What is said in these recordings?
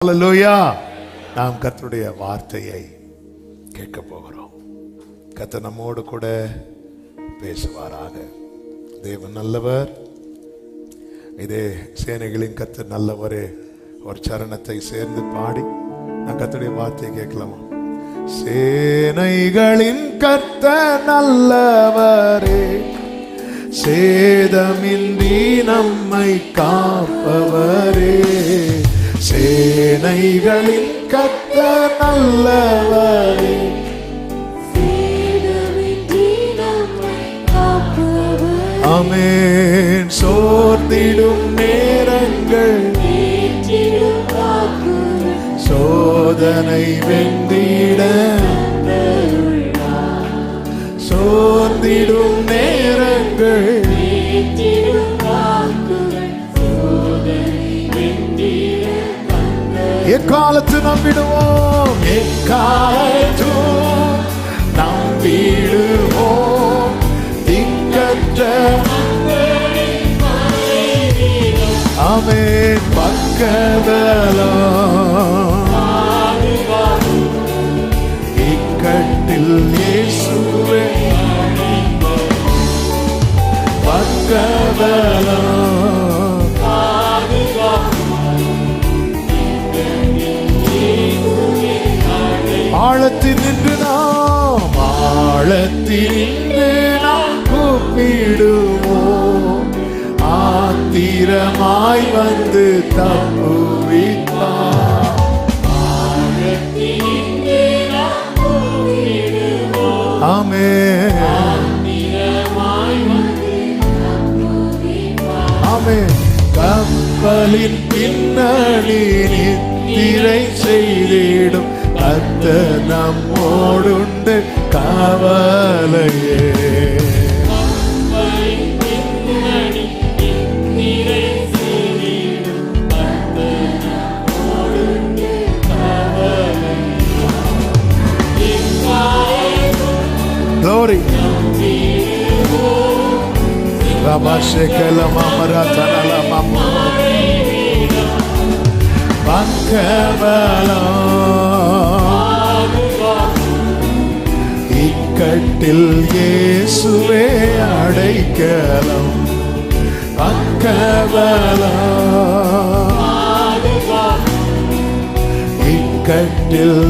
ஹல்லேலூயா. நாம் கர்த்தருடைய வார்த்தையை கேட்க போகிறோம். கர்த்தர் நம்மோடு கூட பேசுவாராக. தேவன் நல்லவர். இதே சேனைகளின் கர்த்தர் நல்லவரே ஒரு சரணத்தை சேர்ந்து பாடி நான் கர்த்தருடைய வார்த்தையை கேட்கலாமா? சேனைகளின் கர்த்தர் நல்லவரே, சேதமின்றி நம்மை காப்பவரே. சேனைகளின் கர்த்தர் நல்லவரே, ஆமென். சோர்ந்திடும் நேரங்கள் சோதனை வென்றிட, சோர்ந்திடும் நேரங்கள் எக்காலத்து நம்பிடுவோம், எக்காலத்து நம்பிடுவோம். திக்கற்ற ஆமென் பக்கபலம் இக்கட்டில் இயேசுவே பக்கபலம். ஆழத்தில் நின்று நாம் கூப்பிடுவோம். ஆத்திரமாய் வந்து தப்புவிப்பார். ஆமென் ஆமென். கப்பலின் பின்னணி நித்திரை செய்திடும் கர்த்தர் நம்மோடுண்டு காவலையே. Glory. Rabashekala mamaratana mama. பக்கபலம் இக்கட்டில் இயேசுவே அடைக்கலம். பக்கபலம் இக்கட்டில்.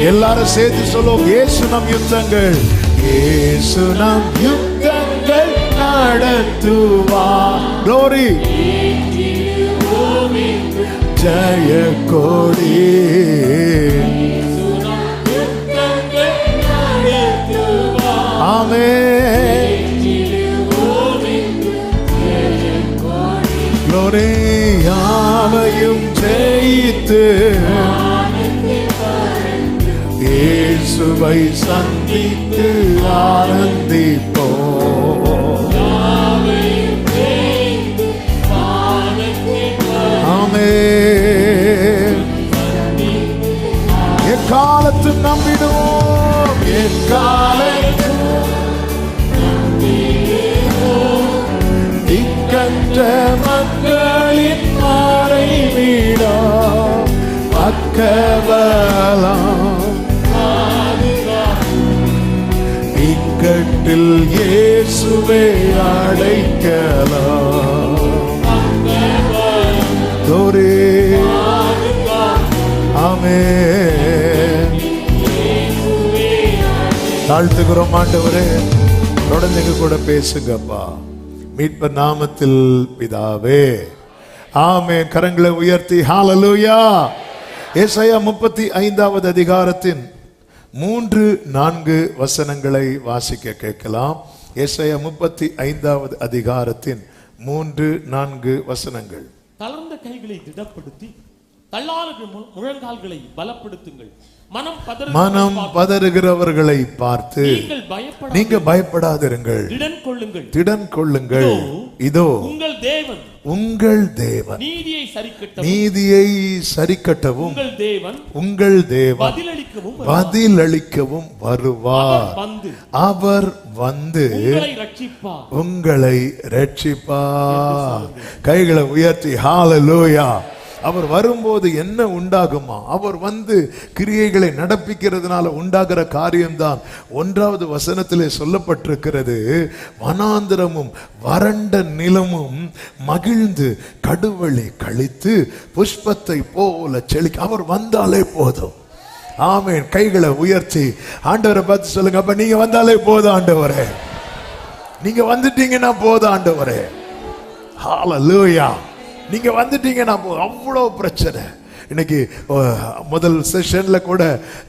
எல்லாரும் சேர்த்து சொல்லுவோம், இயேசு நம் யுத்தங்கள், இயேசு நம் யுத்தங்கள் நடத்துவார். Glory. ஜெய கோடி ஆமென். Glory. யாவையும் ஜெயித்து இயேசுவை சந்தித்து ஆனந்திப்போம். ஆமென். எக்காலத்து நம்பிடுவோம், எக்காலத்து திக்கற்ற மக்களின் மறைவிடா பக்கபலம் இக்கட்டில் இயேசுவே அடைக்கலம். Glory. ஆமென். தாழ்த்துகிறோம் ஆண்டவரே, தொடர்ந்து கூட பேசுங்கப்பா. மீட்பர் நாமத்தில் பிதாவே, ஆமென். கரங்களை உயர்த்தி ஹல்லேலூயா. ஏசாயா 35வது அதிகாரத்தின் 3-4 வசனங்களை வாசிக்க கேட்கலாம். ஏசாயா 35வது அதிகாரத்தின் 3-4 வசனங்கள். தளர்ந்த கைகளை திடப்படுத்தி தள்ளாத முழங்கால்களை பலப்படுத்துங்கள். மனம் பதறுகிறவர்களை பார்த்து நீங்க பயப்படாதிருங்கள், திடன் கொள்ளுங்கள். இதோ உங்கள் தேவன் நீதியை சரிக்கட்டவும் உங்கள் தேவன் பதிலளிக்கவும் வருவார். அவர் வந்து உங்களை ரட்சிப்பார். கைகளை உயர்த்தி ஹல்லேலூயா. அவர் வரும்போது என்ன உண்டாகுமா? அவர் வந்து கிரியைகளை நடப்பிக்கிறதுனால உண்டாகிற காரியம்தான் 1வது வசனத்திலே சொல்லப்பட்டிருக்கிறது. வனாந்திரமும் வறண்ட நிலமும் மகிழ்ந்து கடுவழி கழித்து புஷ்பத்தை போல செழிக்க அவர் வந்தாலே போதும். ஆமென். கைகளை உயர்த்தி ஆண்டவரை பார்த்து சொல்லுங்க, அப்ப நீங்க வந்தாலே போதும் ஆண்டவரே, நீங்க வந்துட்டீங்கன்னா போதும் ஆண்டவரே. ஹல்லேலூயா. நீங்க வந்துட்டீங்கன்னா போதும். அவ்வளவு பிரச்சனை. இன்னைக்கு முதல் செஷன்ல கூட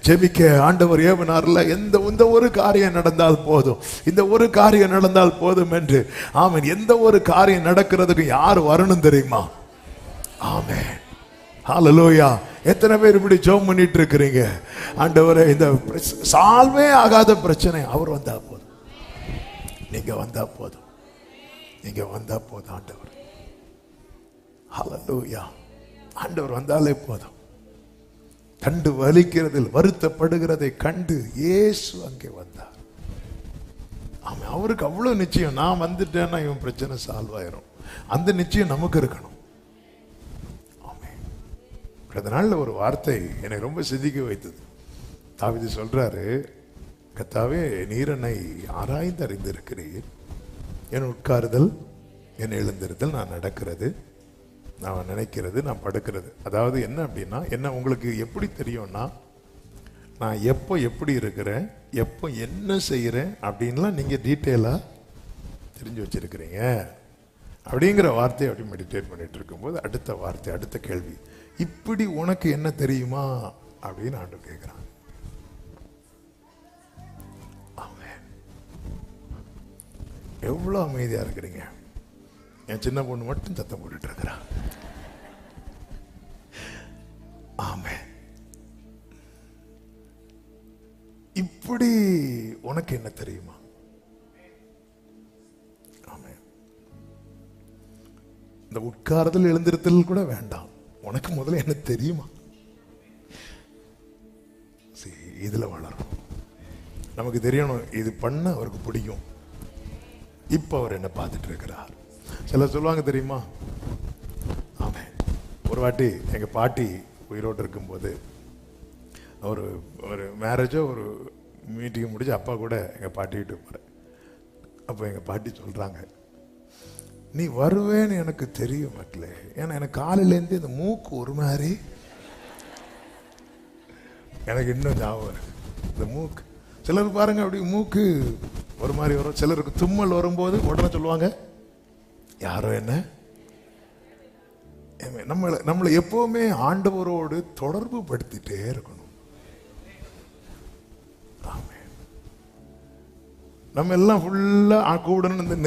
ஜெபிக்க ஆண்டவர் ஏவனார்ல இந்த ஒரு காரியம் நடந்தால் போதும், இந்த ஒரு காரியம் நடந்தால் போதும் என்று. ஆமென். எந்த ஒரு காரியம் நடக்கிறதுக்கு யார் வரணும் தெரியுமா? ஆமென். ஹல்லேலூயா. எத்தனை பேர் இப்படி ஜெபம் பண்ணிட்டு இருக்கிறீங்க? ஆண்டவரே, இந்த சால்வே ஆகாத பிரச்சனை அவர் வந்தா போதும், நீங்க வந்தா போதும், நீங்க வந்தா போதும் ஆண்டவர். ஹல்லேலூயா. ஆண்டவர் வந்தாலே போதும். கண்டு வலிக்கிறதில் வருத்தப்படுகிறதை கண்டு இயேசு அங்கே வந்தார். ஆமா, அவருக்கு அவ்வளவு நிச்சயம், நான் வந்துட்டேன்னா இவன் பிரச்சனை சால்வ் ஆயிரும். அந்த நிச்சயம் நமக்கு இருக்கணும். அதனால ஒரு வார்த்தை என்னை ரொம்ப சிந்திக்க வைத்தது. தாவீது சொல்றாரு, கர்த்தாவே நீர் என்னை ஆராய்ந்து அறிந்திருக்கிறீர், என் உட்காருதல் என் எழுந்திருத்தல், நான் நடக்கிறது, நான் நினைக்கிறது, நான் படுக்கிறது. அதாவது என்ன அப்படின்னா, என்ன உங்களுக்கு எப்படி தெரியும்னா, நான் எப்போ எப்படி இருக்கிறேன், எப்போ என்ன செய்கிறேன் அப்படின்லாம் நீங்கள் டீட்டெயிலாக தெரிஞ்சு வச்சிருக்கிறீங்க அப்படிங்கிற வார்த்தையை அப்படி மெடிடேட் பண்ணிட்டு இருக்கும்போது அடுத்த வார்த்தை, அடுத்த கேள்வி, இப்படி உனக்கு என்ன தெரியுமா அப்படின்னு ஆண்டவர் கேட்கிறான். எவ்வளவு அமைதியா இருக்கிறீங்க. என் சின்ன பொண்ணு மட்டும் சத்தம் போட்டுட்டு இருக்கிறா. ஆமே, இப்படி உனக்கு என்ன தெரியுமா? ஆமே, இந்த உட்கார்தல் எழுந்திருத்தல் கூட வேண்டாம், உனக்கு முதல்ல என்ன தெரியுமா? இதுல வளரும். நமக்கு தெரியணும் இது பண்ண அவருக்கு பிடிக்கும். இப்ப அவர் என்ன பார்த்துட்டு இருக்கிறார். சிலர் சொல்லுவாங்க தெரியுமா? ஆமே, ஒரு வாட்டி எங்க பாட்டி உயிரோடு இருக்கும்போது ஒரு ஒரு மேரேஜோ ஒரு மீட்டிங் முடிச்சு அப்பா கூட எங்க பாட்டி கிட்ட போறேன். அப்போ எங்க பாட்டி சொல்றாங்க, நீ வருவேன்னு எனக்கு தெரியும் மக்களே, ஏன்னா எனக்கு காலையிலேருந்து இந்த மூக்கு ஒரு மாதிரி எனக்கு இன்னும் ஞாபகம் இருக்கு. இந்த மூக்கு சிலருக்கு பாருங்க அப்படி மூக்கு ஒரு மாதிரி வரும், சிலருக்கு தும்மல் வரும்போது உடனே சொல்லுவாங்க யாரோ என்ன. நம்மளை எப்பவுமே ஆண்டவரோடு தொடர்பு படுத்திட்டே இருக்கணும். நம்ம எல்லாம் ஃபுல்லா கூடணும். இந்த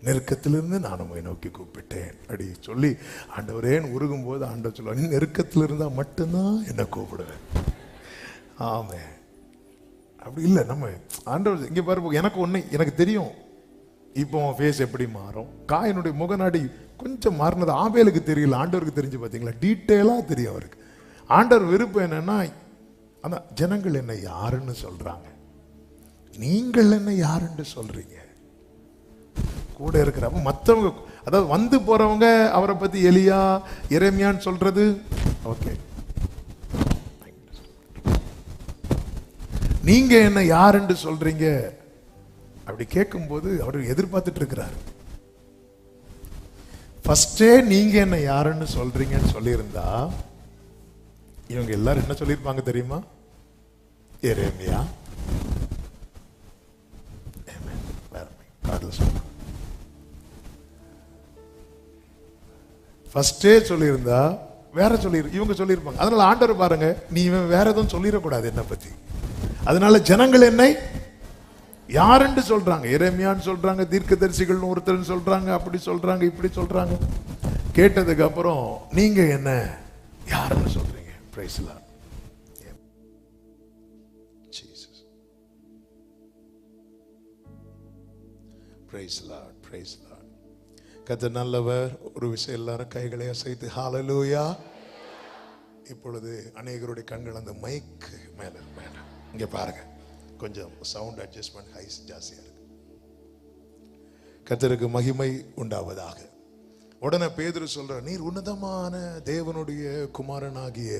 நெருக்கத்திலிருந்து நான் உம்மை நோக்கி கூப்பிட்டேன் அப்படி சொல்லி ஆண்டவரேன்னு உருகும் போது ஆண்டவர் சொல்லுவார், நீ நெருக்கத்தில் இருந்தா மட்டும்தான் என்ன கூப்பிடுவேன். ஆமே, அப்படி இல்லை. நம்ம ஆண்டவர் இங்க பாரு, எனக்கு தெரியும் இப்போ ஃபேஸ் எப்படி மாறும், காயனுடைய முகநாடி கொஞ்சம் மாறினது ஆபேலுக்கு தெரியல, ஆண்டவருக்கு தெரிஞ்சு பார்த்தீங்களா? டீட்டெயிலா தெரியும் அவருக்கு. ஆண்டவர் விருப்பம் என்னன்னா, ஆனா ஜனங்கள் என்ன யாருன்னு சொல்றாங்க, நீங்கள் என்ன யாருன்னு சொல்றீங்க? கூட இருக்கிறப்ப மற்றவங்க, அதாவது வந்து போறவங்க அவரை பத்தி எலியா எரேமியான்னு சொல்றது ஓகே, நீங்க என்ன யாருன்னு சொல்றீங்க அப்படி கேட்கும்போது அவர் எதிர்பார்த்துட்டு இருக்கிறார். ஃபர்ஸ்டே நீங்க என்ன யாருன்னு சொல்றீங்கன்னு சொல்லியிருந்தா இவங்க எல்லாரும் என்ன சொல்லியிருப்பாங்க தெரியுமா? எரேமியா ஃபர்ஸ்டே சொல்லியிருந்தா வேற இவங்க சொல்லியிருப்பாங்க. அதனால ஆண்டவர் பாருங்க, நீ வேற எதுவும் சொல்லிடக்கூடாது என்ன பத்தி. அதனால ஜனங்கள் என்னை யாருன்னு சொல்றாங்க, எரேமியான்னு சொல்றாங்க, தீர்க்கதரிசிகள் ஒருத்தர் சொல்றாங்க, அப்படி சொல்றாங்க, இப்படி சொல்றாங்க. கேட்டதுக்கு அப்புறம் நீங்க என்ன யாருன்னு சொல்றீங்க? Praise the Lord. Jesus, praise the Lord, praise the Lord. கர்த்தர் நல்லவர். ஒரு விஷயம் எல்லாரும் கைகளை அசைத்து ஹல்லேலூயா. இப்பொழுது அநேகருடைய கண்கள் அந்த மைக் மேல இங்க பாருங்க, கொஞ்சம் சவுண்ட் அட்ஜஸ்ட்மெண்ட் ஹைஸ் ஜாஸ்தியா இருக்கு. கர்த்தருக்கு மகிமை உண்டாவதாக. உடனே பேதுரு சொல்ற, நீர் உன்னதமான தேவனுடைய குமாரனாகிய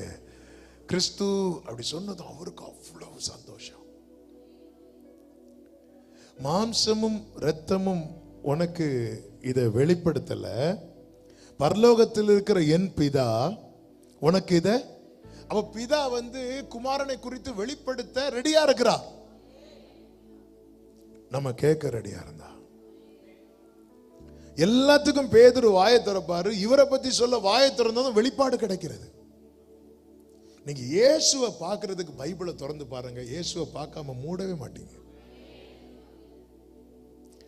கிறிஸ்து அப்படி சொன்னதும் அவருக்கு அவ்வளவு சந்தோஷம். மாம்சமும் இரத்தமும் உனக்கு இதை வெளிப்படுத்தல, பரலோகத்தில் இருக்கிற என் பிதா உனக்கு இத. அப்ப பிதா குமாரனை குறித்து வெளிப்படுத்த ரெடியா இருக்கிறார். நம்ம கேட்க ரெடியா இருந்தா எல்லாத்துக்கும் பேதுரு வாயை திறப்பாரு. இவரை பத்தி சொல்ல வாயை திறந்ததும் வெளிப்பாடு கிடைக்கிறது. நீங்க இயேசுவை பார்க்கிறதுக்கு பைபிளை திறந்து பாருங்க, இயேசுவை பார்க்காம மூடவே மாட்டீங்க.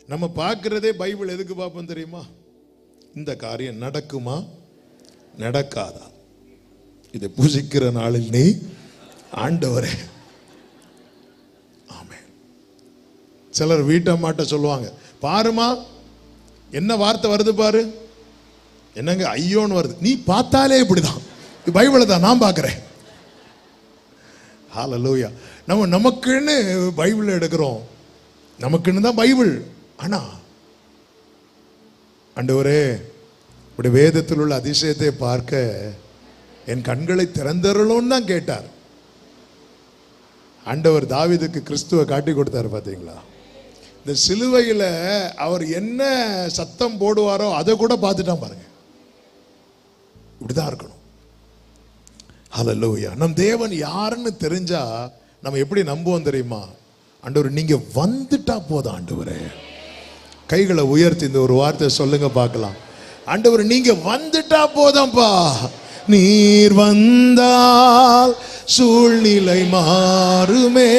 நம்ம பார்க்கிறதே பைபிள் எதுக்கு பார்ப்போம் தெரியுமா? இந்த காரியம் நடக்குமா நடக்காதா, இதை பூசிக்கிற நாளில் நீ ஆண்டவரே. ஆமென். சிலர் வீட்டை மாட்ட சொல்லுவாங்க, பாருமா என்ன வார்த்தை வருது பாரு, என்னங்க ஐயோன்னு வருது, நீ பார்த்தாலே இப்படிதான், பைபிளை தான் நான் பார்க்கிறேன். ஹல்லேலூயா. நமக்குன்னு பைபிள் எடுக்கிறோம், நமக்குன்னு தான் பைபிள். ஆனா ஆண்டவரே இப்படி வேதத்தில் உள்ள அதிசயத்தை பார்க்க என் கண்களை திறந்தருளும் தான் கேட்டார். ஆண்டவர் தாவீதுக்கு கிறிஸ்துவை காட்டி கொடுத்தார். பாத்தீங்களா? இந்த சிலுவையில அவர் என்ன சத்தம் போடுவாரோ அதை கூட பார்த்துட்டான் பாருங்க. இப்படிதான் இருக்கணும். ஹல்லேலூயா. நம் தேவன் யாருன்னு தெரிஞ்சா நம்ம எப்படி நம்புவோம் தெரியுமா? ஆண்டவர் நீங்க வந்துட்டா போதும். ஆண்டவரே, கைகளை உயர்த்தி இந்த ஒரு வார்த்தை சொல்லுங்க பார்க்கலாம். ஆண்டவர் நீங்க வந்துட்டா போதும்பா. நீர் வந்தால் சூழ்நிலை மாறுமே,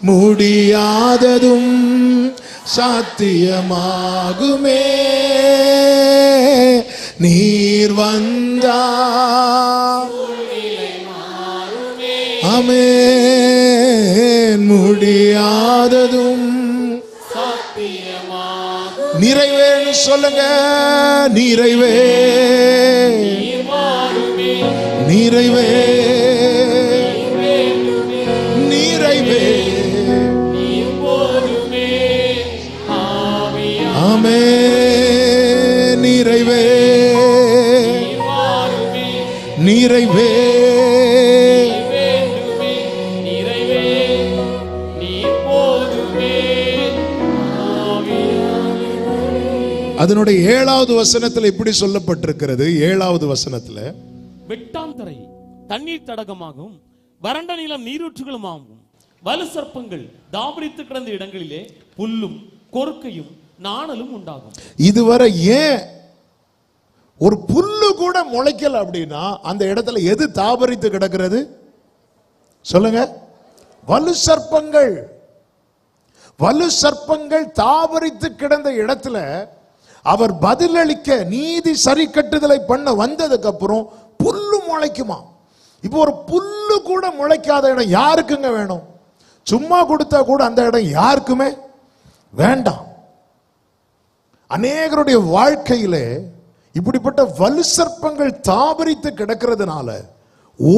முடியாததும் சாத்தியமாகுமே. நீர் வந்தால் ஆமென், முடியாததும் நிறைவேன்னு சொல்லுங்க. நிறைவே நிறைவே நிறைவே ஆமென், நிறைவே நிறைவே அதனுடைய 7வது வசனத்தில் இப்படி சொல்லப்பட்டிருக்கிறது. 7வது வசனத்தில், வெட்டாந்தரை தண்ணீர் தடகமாகவும் வறண்ட நிலம் நீரூற்றுகளுமாகவும் வலு சர்ப்பங்கள் தாபரித்து கிடந்த இடங்களிலே புல்லும் கொறுக்கையும் நாணலும் உண்டாகும். இதுவரை ஏன் ஒரு புல்லு கூட முளைக்கல அப்படின்னா அந்த இடத்துல எது தாபரித்து கிடக்கிறது சொல்லுங்க? வலு சர்ப்பங்கள். வலு சர்ப்பங்கள் தாபரித்து கிடந்த இடத்துல அவர் பதிலளிக்க நீதி சரி கட்டுதலை பண்ண வந்ததுக்கு அப்புறம் புல்லு முளைக்குமா? இப்போ ஒரு புல்லு கூட முளைக்காத இடம் யாருக்குங்க வேணும்? சும்மா கொடுத்தா கூட அந்த இடம் யாருக்குமே வேண்டாம். அநேகருடைய வாழ்க்கையிலே இப்படிப்பட்ட வலு சர்ப்பங்கள் தாபரித்து கிடக்கிறதுனால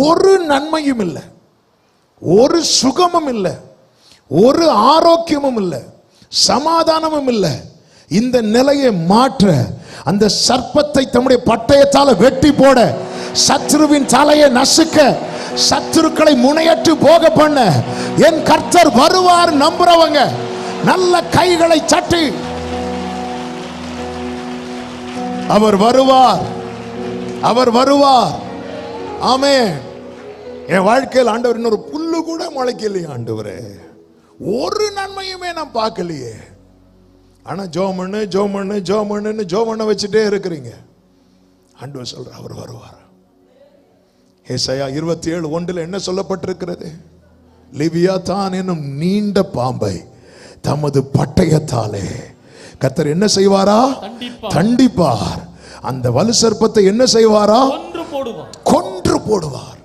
ஒரு நன்மையும் இல்லை, ஒரு சுகமும் இல்லை, ஒரு ஆரோக்கியமும் இல்லை, சமாதானமும் இல்லை. இந்த நிலையை மாற்ற அந்த சர்ப்பத்தை தம்முடைய பட்டயத்தால வெட்டி போட, சத்துருவின் தலையை நசுக்க, சத்துருக்களை முனையற்று போக பண்ண என் கர்த்தர் வருவார். நம்புறவங்க நல்ல கைகளை தட்டி அவர் வருவார், அவர் வருவார். ஆமென். என் வாழ்க்கையில் ஆண்டவர் இன்னொரு புல்லு கூட முளைக்கலையே ஆண்டவரே, ஒரு நன்மையுமே நான் பார்க்கலையே. ஆனா ஜோமண்ணு ஜோமண்ணு ஜோமண்ணு ஜோமண்ண வச்சுட்டே இருக்கிறீங்க. ஆண்டவர் சொல்ற அவர் வருவார். ஏசாயா 27:1 என்ன சொல்லப்பட்டிருக்கிறது? லிவியாதான் என்னும் நீண்ட பாம்பை தமது பட்டயத்தாலே கர்த்தர் என்ன செய்வாரா? தண்டிப்பார். அந்த வலு சர்ப்பத்தை என்ன செய்வாரா? கொன்று போடுவார்.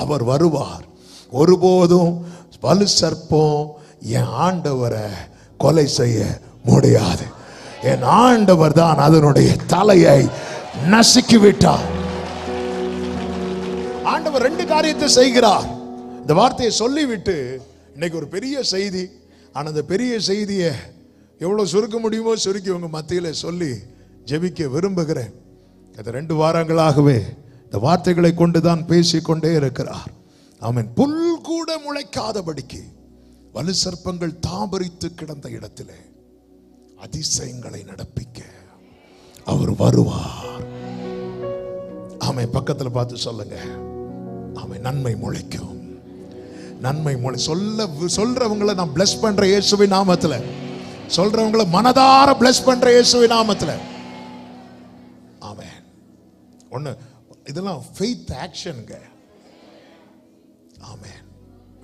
அவர் வருவார். ஒருபோதும் வலு சர்ப்பம் என் ஆண்டவரை கொலை செய்ய முடியாது. என் ஆண்டவர் தான் அதனுடைய தலையை நசுக்கி விட்டார். ஆண்டவர் 2 காரியத்தை செய்கிறார். இந்த வார்த்தையை சொல்லிவிட்டு இன்னைக்கு ஒரு பெரிய செய்தி. ஆனா அந்த பெரிய செய்தியை எவ்வளவு சுருக்க முடியுமோ சுருக்கி உங்க மத்தியில சொல்லி ஜெபிக்க விரும்புகிறேன். அது 2 வாரங்களாகவே இந்த வார்த்தைகளை கொண்டுதான் பேசிக்கொண்டே இருக்கிறார். ஆமென். புல் கூட முளைக்காதபடிக்கு வலு சர்ப்பங்கள் தாபரித்து கிடந்த இடத்திலே அதிசயங்களை நடப்பிக்க அவர் வருவார். ஆமென். பக்கத்துல பார்த்து சொல்லுங்க, ஆமென். நன்மை முளைக்கும், நன்மை சொல்றவங்களை நான் bless பண்ற இயேசுவின் நாமத்துல, சொல்றவங்களை மனதார bless பண்ற இயேசுவின் நாமத்துல. ஆமென். ஒண்ணு, இதெல்லாம் faith actionங்க. ஆமென்.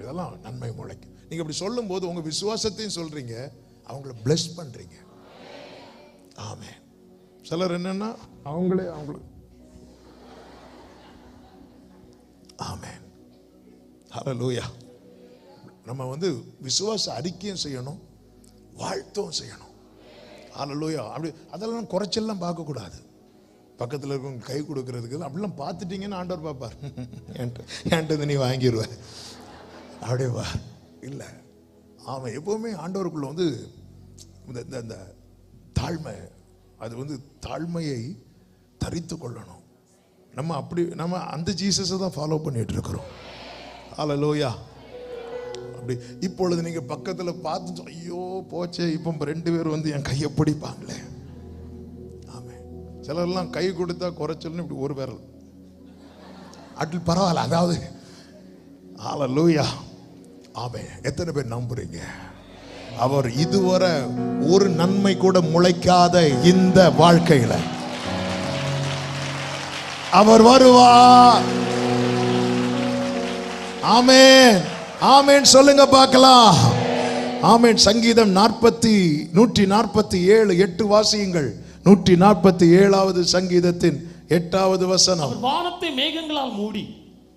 இதெல்லாம் நன்மை முளைக்கும். நீங்க இப்படி சொல்லும் போது உங்க விசுவாசத்தையும் சொல்றீங்க, அவங்கள bless பண்றீங்க. ஆமென். சிலர் என்னன்னா அவங்களே ஆமென். ஹல்லேலூயா. நம்ம விசுவாச அறிக்கையும் செய்யணும், வாழ்த்தும் செய்யணும். ஹல்லேலூயா. அப்படி அதெல்லாம் குறைச்செல்லாம் பார்க்க கூடாது. பக்கத்தில் இருக்கவங்க கை கொடுக்கறதுக்கு அப்படிலாம் பார்த்துட்டீங்கன்னு ஆண்டவர் பார்ப்பார். என்கிட்ட நீ வாங்கிடுவ அப்படியே வா இல்லை. அவன் எப்பவுமே ஆண்டவருக்குள்ள இந்த தாழ்மை, அது தாழ்மையை தரித்து கொள்ளணும். நம்ம அந்த ஜீசஸை தான் ஃபாலோ பண்ணிட்டு இருக்கிறோம். ஹல்லேலூயா. அப்படி இப்பொழுது நீங்க பக்கத்துல பார்த்து ஐயோ போச்சே, இப்போ 2 பேர் என் கையை பிடிப்பாங்களே. ஆமே. சிலர்லாம் கை கொடுத்தா குறைச்சல்னு இப்படி ஒரு பேரல் அட்டில் பரவாயில்ல. அதாவது ஹல்லேலூயா. ஆமே. எத்தனை பேர் நம்புறீங்க? அவர் இதுவரை ஒரு நன்மை கூட முளைக்காத இந்த வாழ்க்கையில அவர் வருவார். ஆமென். ஆமென் சொல்லுங்க பார்க்கலாம். ஆமென். சங்கீதம் 147 8 வாசியுங்கள். 147வது சங்கீதத்தின் 8வது வசனம். அவர் வானத்தை மேகங்களால் மூடி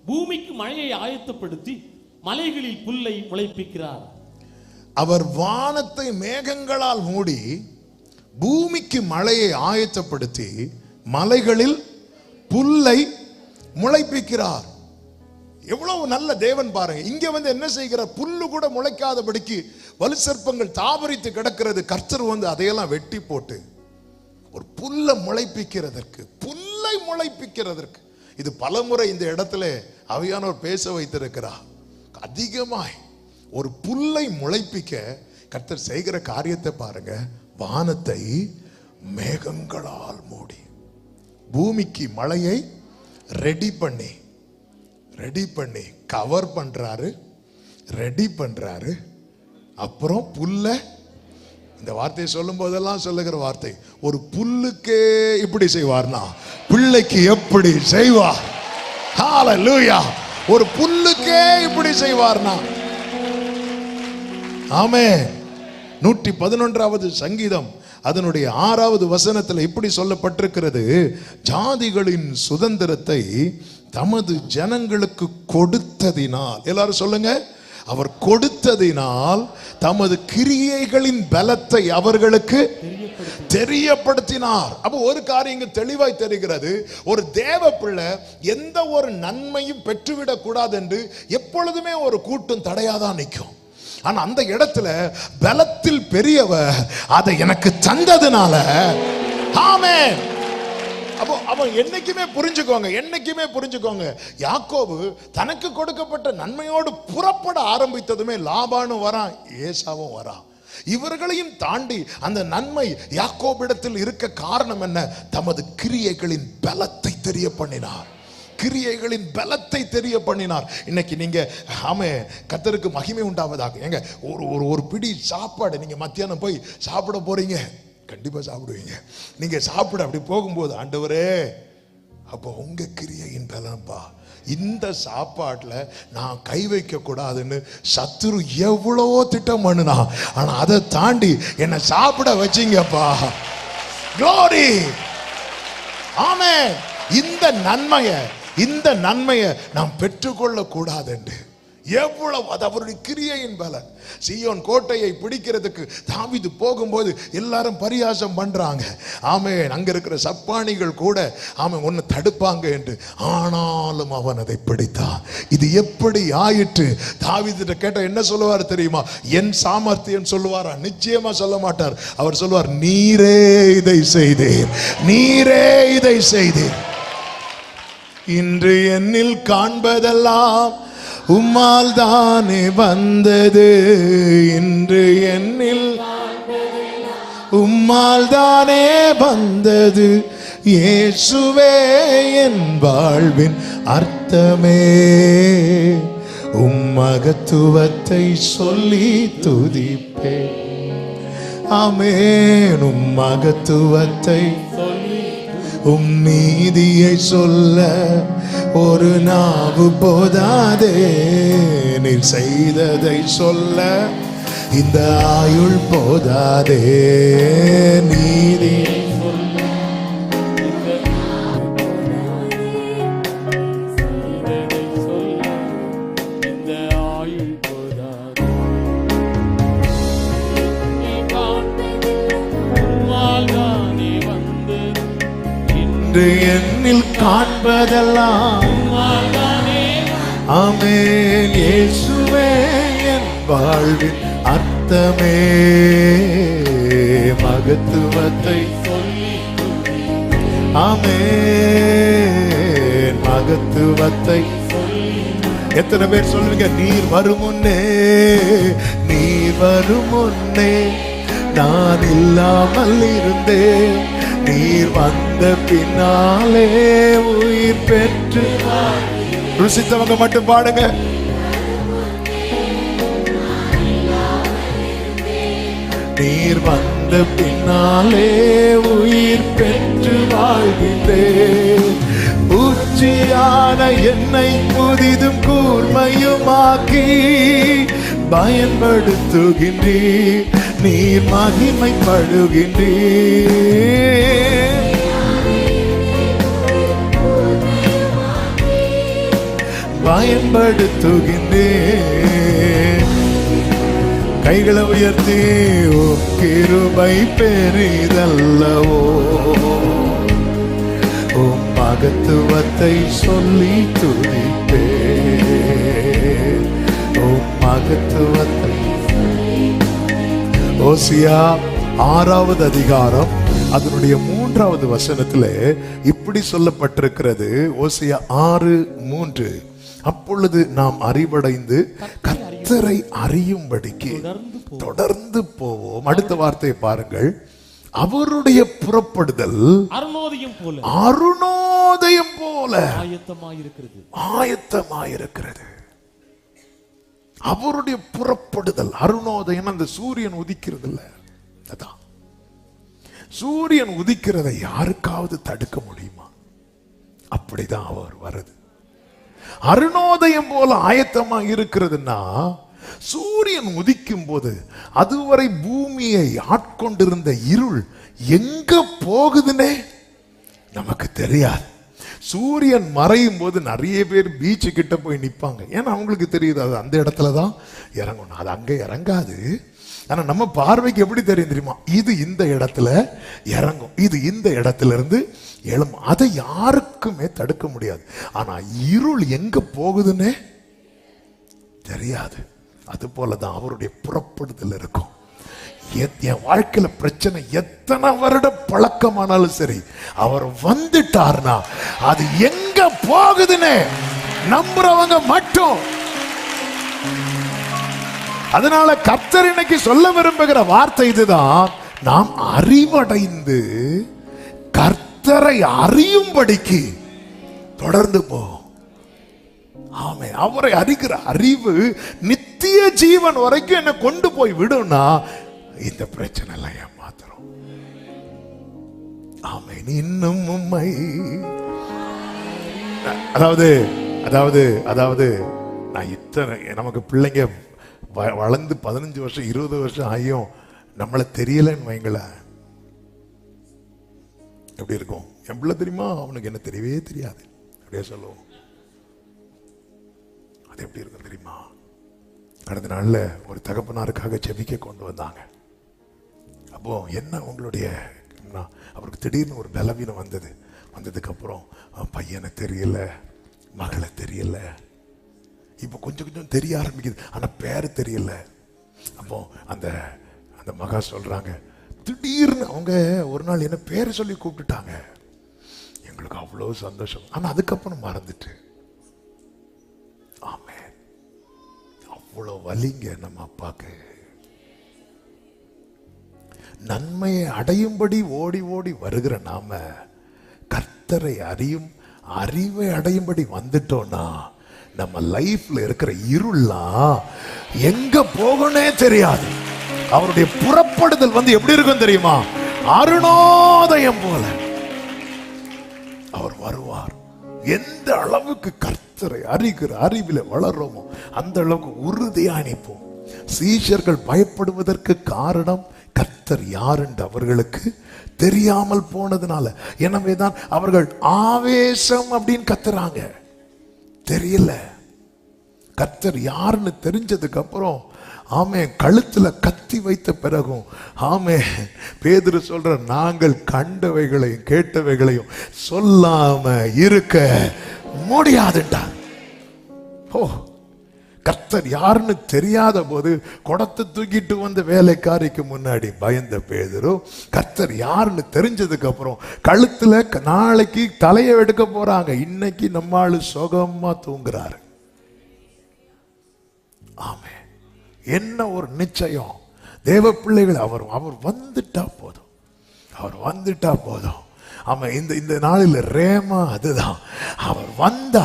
பூமிக்கு மழையை ஆயத்தப்படுத்தி மலைகளில் புல்லை முளைப்பிக்கிறார். அவர் வானத்தை மேகங்களால் மூடி பூமிக்கு மழையை ஆயத்தப்படுத்தி மலைகளில் புல்லை முளைப்பிக்கிறார். எவ்வளவு நல்ல தேவன் பாருங்க. இங்க என்ன செய்கிறார்? புல்லு கூட முளைக்காதபடிக்கு வலு சர்ப்பங்கள் தாபரித்து கிடக்கிறது. கர்த்தர் அதையெல்லாம் வெட்டி போட்டு ஒரு புல்லை முளைப்பிக்கிறதற்கு இது பலமுறை இந்த இடத்துல ஆவியானவர் பேச வைத்திருக்கிறார். அதிகமாய் ஒரு புல்லை முளைப்பிக்க கர்த்தர் செய்கிற காரியத்தை பாருங்க. வானத்தை மேகங்களால் மூடி பூமிக்கு மழையை ரெடி பண்ணி கவர் பண்றாரு, ரெடி பண்றாரு. அப்புறம் புல்ல, இந்த வார்த்தையை சொல்லும் போதெல்லாம் சொல்லுகிற வார்த்தை, ஒரு புல்லுக்கே இப்படி செய்வார்னா பிள்ளைக்கு எப்படி செய்வார்? ஹல்லேலூயா. ஒரு புல்லுக்கே இப்படி செய்வார்னா. ஆமென். 111வது சங்கீதம் அதனுடைய 6வது வசனத்தில் இப்படி சொல்லப்பட்டிருக்கிறது, ஜாதிகளின் சுதந்திரத்தை தமது ஜனங்களுக்கு கொடுத்ததினால், எல்லாரும் சொல்லுங்க, அவர் கொடுத்ததினால் தமது கிரியைகளின் பலத்தை அவர்களுக்கு தெரியப்படுத்தினார். அப்போ ஒரு காரியம் தெளிவாய் தெரிகிறது. ஒரு தேவ பிள்ளை எந்த ஒரு நன்மையும் பெற்றுவிடக் கூடாது என்று எப்பொழுதுமே ஒரு கூட்டம் தடையாதான் நிற்கும். ஆனா அந்த இடத்துல பலத்தில் பெரியவர் அதை எனக்கு தந்ததுனால, ஆமென். அப்போ அவன் என்னைக்குமே புரிஞ்சுக்கோங்க, யாக்கோபு தனக்கு கொடுக்கப்பட்ட நன்மையோடு புறப்பட ஆரம்பித்ததுமே லாபானும் வரான், ஏசாவும் வரான். இவர்களையும் தாண்டி அந்த நன்மை யாக்கோபிடத்தில் இருக்க காரணம் என்ன? தமது கிரியைகளின் பலத்தை தெரிய பண்ணினார். இன்னைக்கு நீங்க கர்த்தருக்கு மகிமை உண்டாவதாக. எங்க ஒரு பிடி சாப்பாடு நீங்க மத்தியானம் போய் சாப்பிட போறீங்க, கண்டிப்பா சாப்பிடுவீங்க. நீங்க சாப்பிட அப்படி போகும்போது, ஆண்டவரே அப்போ உங்க கிரியையின் பலன்பா, இந்த சாப்பாட்டுல நான் கை வைக்க கூடாதுன்னு சத்துரு எவ்வளவோ திட்டம் பண்ணுனா, ஆனா அதை தாண்டி என்னை சாப்பிட வச்சீங்கப்பா. க்ளோரி. ஆமென். இந்த நன்மையை நாம் பெற்றுக்கொள்ள கூடாது என்று எவ்வளவு அது அவருடைய கிரியையின் பலன். சீயோன் கோட்டையை பிடிக்கிறதுக்கு தாவீது போகும்போது எல்லாரும் பரியாசம் பண்றாங்க. ஆமென். அங்க இருக்கிற சப்பானிகள் கூட ஆமென் ஒன்னு தடுப்பாங்க என்று. ஆனாலும் அவன் அதை பிடித்தான். இது எப்படி ஆயிற்று? தாவீதுட்ட கேட்ட என்ன சொல்லுவார் தெரியுமா? என் சாமர்த்தியம் சொல்லுவாரா? நிச்சயமா சொல்ல மாட்டார். அவர் சொல்லுவார், நீரே இதை செய்தீர், நீரே இதை செய்தீர். இன்று என்னில் காண்பதெல்லாம் உம்மால் தானே வந்தது. இன்று என்னில் உம்மால் தானே வந்தது. இயேசுவே என் வாழ்வின் அர்த்தமே. மகத்துவத்தை சொல்லி துதிப்பே. ஆமென். மகத்துவத்தை நீதியை சொல்ல ஒரு நாவு போதாதே. நீர் செய்ததை சொல்ல இந்த ஆயுள் போதாதே. நீதி என்னில் காண்பதெல்லாம் ஆமென். இயேசுவே என் வாழ்வின் அர்த்தமே. மகத்துவத்தை ஆமென். மகத்துவத்தை எத்தனை பேர் சொல்லுவீங்க? நீர் வரும் முன்னே, நீர் வரும் முன்னே நான் இல்லாமல் இருந்தேன். நீர் வந்த பின்னாலே உயிர் பெற்று. ருசித்தவங்க மட்டும் பாடுங்க. நீர் வந்த பின்னாலே உயிர் பெற்று வாழ்கின்றேன். உச்சியான என்னை புதிதும் கூர்மையுமாக்கி பயன்படுத்துகின்றீர். நீர் மகிமைப்படுகின்றீர். பயன்படுத்துகின்றேன். கைகளை உயர்த்தி கிருபை பெரிதல்லவோ. உம் மகத்துவத்தை சொல்லி துதிப்பே. உம் மகத்துவத்தை. ஓசியா 6வது அதிகாரம் அதனுடைய 3வது வசனத்திலே இப்படி சொல்லப்பட்டிருக்கிறது. ஓசியா 6:3. அப்பொழுது நாம் அறிவடைந்து கர்த்தரை அறியும்படிக்கு தொடர்ந்து போவோம். அடுத்த வார்த்தையை பாருங்கள். அவருடைய புறப்படுதல் அருணோதயம் போல ஆயத்தமாயிருக்கிறது. அவருடைய புறப்படுதல் அருணோதயம். அந்த சூரியன் உதிக்கிறது இல்ல, அதான் சூரியன் உதிக்கிறதை யாருக்காவது தடுக்க முடியுமா? அப்படிதான் அவர் வருது. அருணோதயம் போல ஆயத்தமா இருக்கிறதுன்னா, சூரியன் உதிக்கும் போது அதுவரை பூமியை ஆட்கொண்டிருந்த இருள் எங்க போகுதுன்னே நமக்கு தெரியாது. சூரியன் மறையும் போது நிறைய பேர் பீச்சு கிட்ட போய் நிற்பாங்க. ஏன்னா அவங்களுக்கு தெரியுது அது அந்த இடத்துல தான் இறங்கணும், அது அங்கே இறங்காது. ஆனா நம்ம பார்வைக்கு எப்படி தெரியும் தெரியுமா? இது இந்த இடத்துல இறங்கும், இது இந்த இடத்துல இருந்து எழும். அதை யாருக்குமே தடுக்க முடியாது. ஆனா இருள் எங்க போகுதுன்னே தெரியாது. அது போலதான் அவருடைய புறப்படுதல் இருக்கும். என் வாழ்க்கையில பிரச்சனை எத்தனை வருட பழக்கமானாலும் சரி, அவர் வந்துட்டார்னா அது எங்க போகுதுன்னு நம்புறவங்க மட்டும். அதனால கர்த்தர் இன்னைக்கு சொல்ல விரும்புகிற வார்த்தை இதுதான். நாம் அறிவடைந்து கர்த்தரை அறியும்படிக்கு தொடர்ந்து போ. ஆமென். அவரை அறிகிற அறிவு நித்திய ஜீவன் வரைக்கும் என்ன கொண்டு போய் விடும்னா இந்த பிரச்சனை எல்லாம் ஏமாத்துறோம். ஆமென். இன்னும் உம்மை அதாவது நான் இத்தனை நமக்கு பிள்ளைங்க வளர்ந்து 15 வருஷம் 20 வருஷம் ஆகியும் நம்மளை தெரியலன்னு வைங்களேன், எப்படி இருக்கும்? என் பிள்ளை தெரியுமா, அவனுக்கு என்ன தெரியவே தெரியாது அப்படியே சொல்லுவோம். அது எப்படி இருக்கும் தெரியுமா? கடந்த நாள்ல ஒரு தகப்பனாருக்காக ஜெபிக்க கொண்டு வந்தாங்க. அப்போ என்ன உங்களுடைய, அவருக்கு திடீர்னு ஒரு பலவீனம் வந்ததுக்கு அப்புறம் பையனை தெரியல, மகளை தெரியல, இப்போ கொஞ்சம் கொஞ்சம் தெரிய ஆரம்பிக்குது, ஆனா பேரு தெரியல. அப்போ அந்த அந்த மகா சொல்றாங்க, திடீர்னு அவங்க ஒரு நாள் என்ன பேரை சொல்லி கூப்பிட்டுட்டாங்க. எங்களுக்கு அவ்வளவு சந்தோஷம். ஆனா அதுக்கப்புறம் மறந்துட்டு. ஆமென். அவ்வளவு வலிங்க நம்ம அப்பாக்கு. நன்மையை அடையும்படி ஓடி ஓடி வருகிற நாம கர்த்தரை அறிவை அடையும்படி வந்துட்டோம்னா நம்ம லைஃப்ல இருக்கிற இருள்லாம் எங்க போகணும்னே தெரியாது. அவருடைய புறப்படுதல் எப்படி இருக்கும் தெரியுமா? அருணோதயம் போல அவர் வருவார். எந்த அளவுக்கு கர்த்தரை அறிகிற அறிவில வளர்றோமோ அந்த அளவுக்கு உறுதியா நிற்போம். சீஷர்கள் பயப்படுவதற்கு காரணம் கர்த்தர் யார் என்று அவர்களுக்கு தெரியாமல் போனதுனால. எனவேதான் அவர்கள் ஆவேசம் அப்படின்னு கத்துறாங்க. தெரியல. கர்த்தர் யாருன்னு தெரிஞ்சதுக்கு அப்புறம் ஆமே கழுத்துல கத்தி வைத்த பிறகும் ஆமே பேதுரு சொல்ற, நாங்கள் கண்டவைகளையும் கேட்டவைகளையும் சொல்லாம இருக்க முடியாதுட்டார். ஓ, கர்த்தர் யாருன்னு தெரியாத போது குடத்தை தூக்கிட்டு வந்த வேலைக்காரிக்கு முன்னாடி பயந்த பேதுரு, கர்த்தர் யாருன்னு தெரிஞ்சதுக்கு அப்புறம் கழுத்துல நாளைக்கு தலையை எடுக்க போறாங்க, இன்னைக்கு நம்மாளு சுகமா தூங்குறாரு. ஆமே, என்ன ஒரு நிச்சயம்! தேவ பிள்ளைகள் அவர் வந்துட்டா போதும், அவர் வந்துட்டா போதும். ஆமா, இந்த நாளில் ரேமா அதுதான். அவர் வந்தா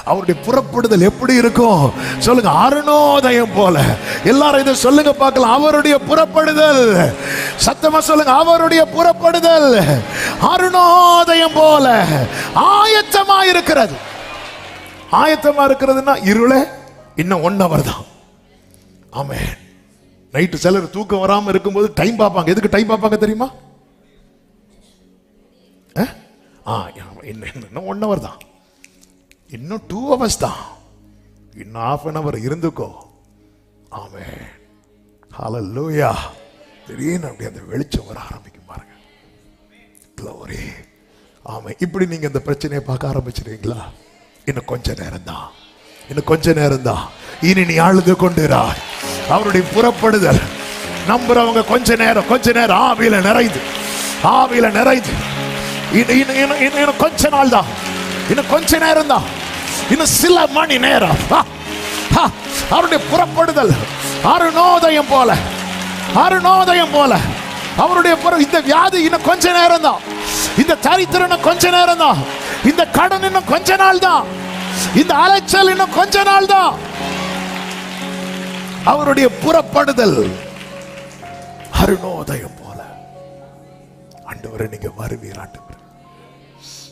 அவருடைய புறப்படுதல் எப்படி இருக்கும் சொல்லுங்க? அருணோதயம் போல. எல்லாரும் இதை சொல்லுங்க பார்க்கலாம். அவருடைய புறப்படுதல், சத்தமா சொல்லுங்க, அவருடைய புறப்படுதல் அருணோதயம் போல ஆயத்தமா இருக்கிறது. ஆயத்தமா இருக்கிறதுனா இருளே இன்னும் 1 hour தான். ஆமே, நைட்டு சிலர் தூக்கம் வராம இருக்கும்போது டைம் பார்ப்பாங்க. எதுக்கு டைம் பார்ப்பாங்க தெரியுமா? இன்னும் 1 hour தான், இன்னும் 2 hours தான், இன்னும் 1/2 hour இருந்துக்கோ. ஆமே, ஹல்லேலூயா. திடீர்னு அப்படி அந்த வெளிச்சம் வர ஆரம்பிக்கும் பாருங்க. க்ளோரி. ஆமே, இப்படி நீங்க இந்த பிரச்சனையை பார்க்க ஆரம்பிச்சிருவீங்களா? இன்னும் கொஞ்ச நேரம் தான், இன்னும் கொஞ்ச நேரம் தான். இனி நீ அழுது கொண்டிராய். அவருடைய புறப்படுதல் நம்புறவங்க கொஞ்ச நேரம் ஆவியில நிறைந்து இன்னும் கொஞ்ச நாள் தான், இன்னும் கொஞ்ச நேரம் தான், இன்னும் சில மணி நேரம். அவருடைய புறப்படுதல் அருணோதயம் போல அவருடைய இந்த வியாதி இன்னும் கொஞ்ச நேரம் தான், இந்த தரித்திரம் இன்னும் கொஞ்ச நேரம் தான், இந்த கடன் இன்னும் கொஞ்ச நாள் தான், இந்த அலைச்சல் இன்னும் கொஞ்ச நாள் தான். அவருடைய புறப்படுதல் அருணோதயம் போல. ஆண்டவரே, நீங்க வருவீர், ஆண்டவரே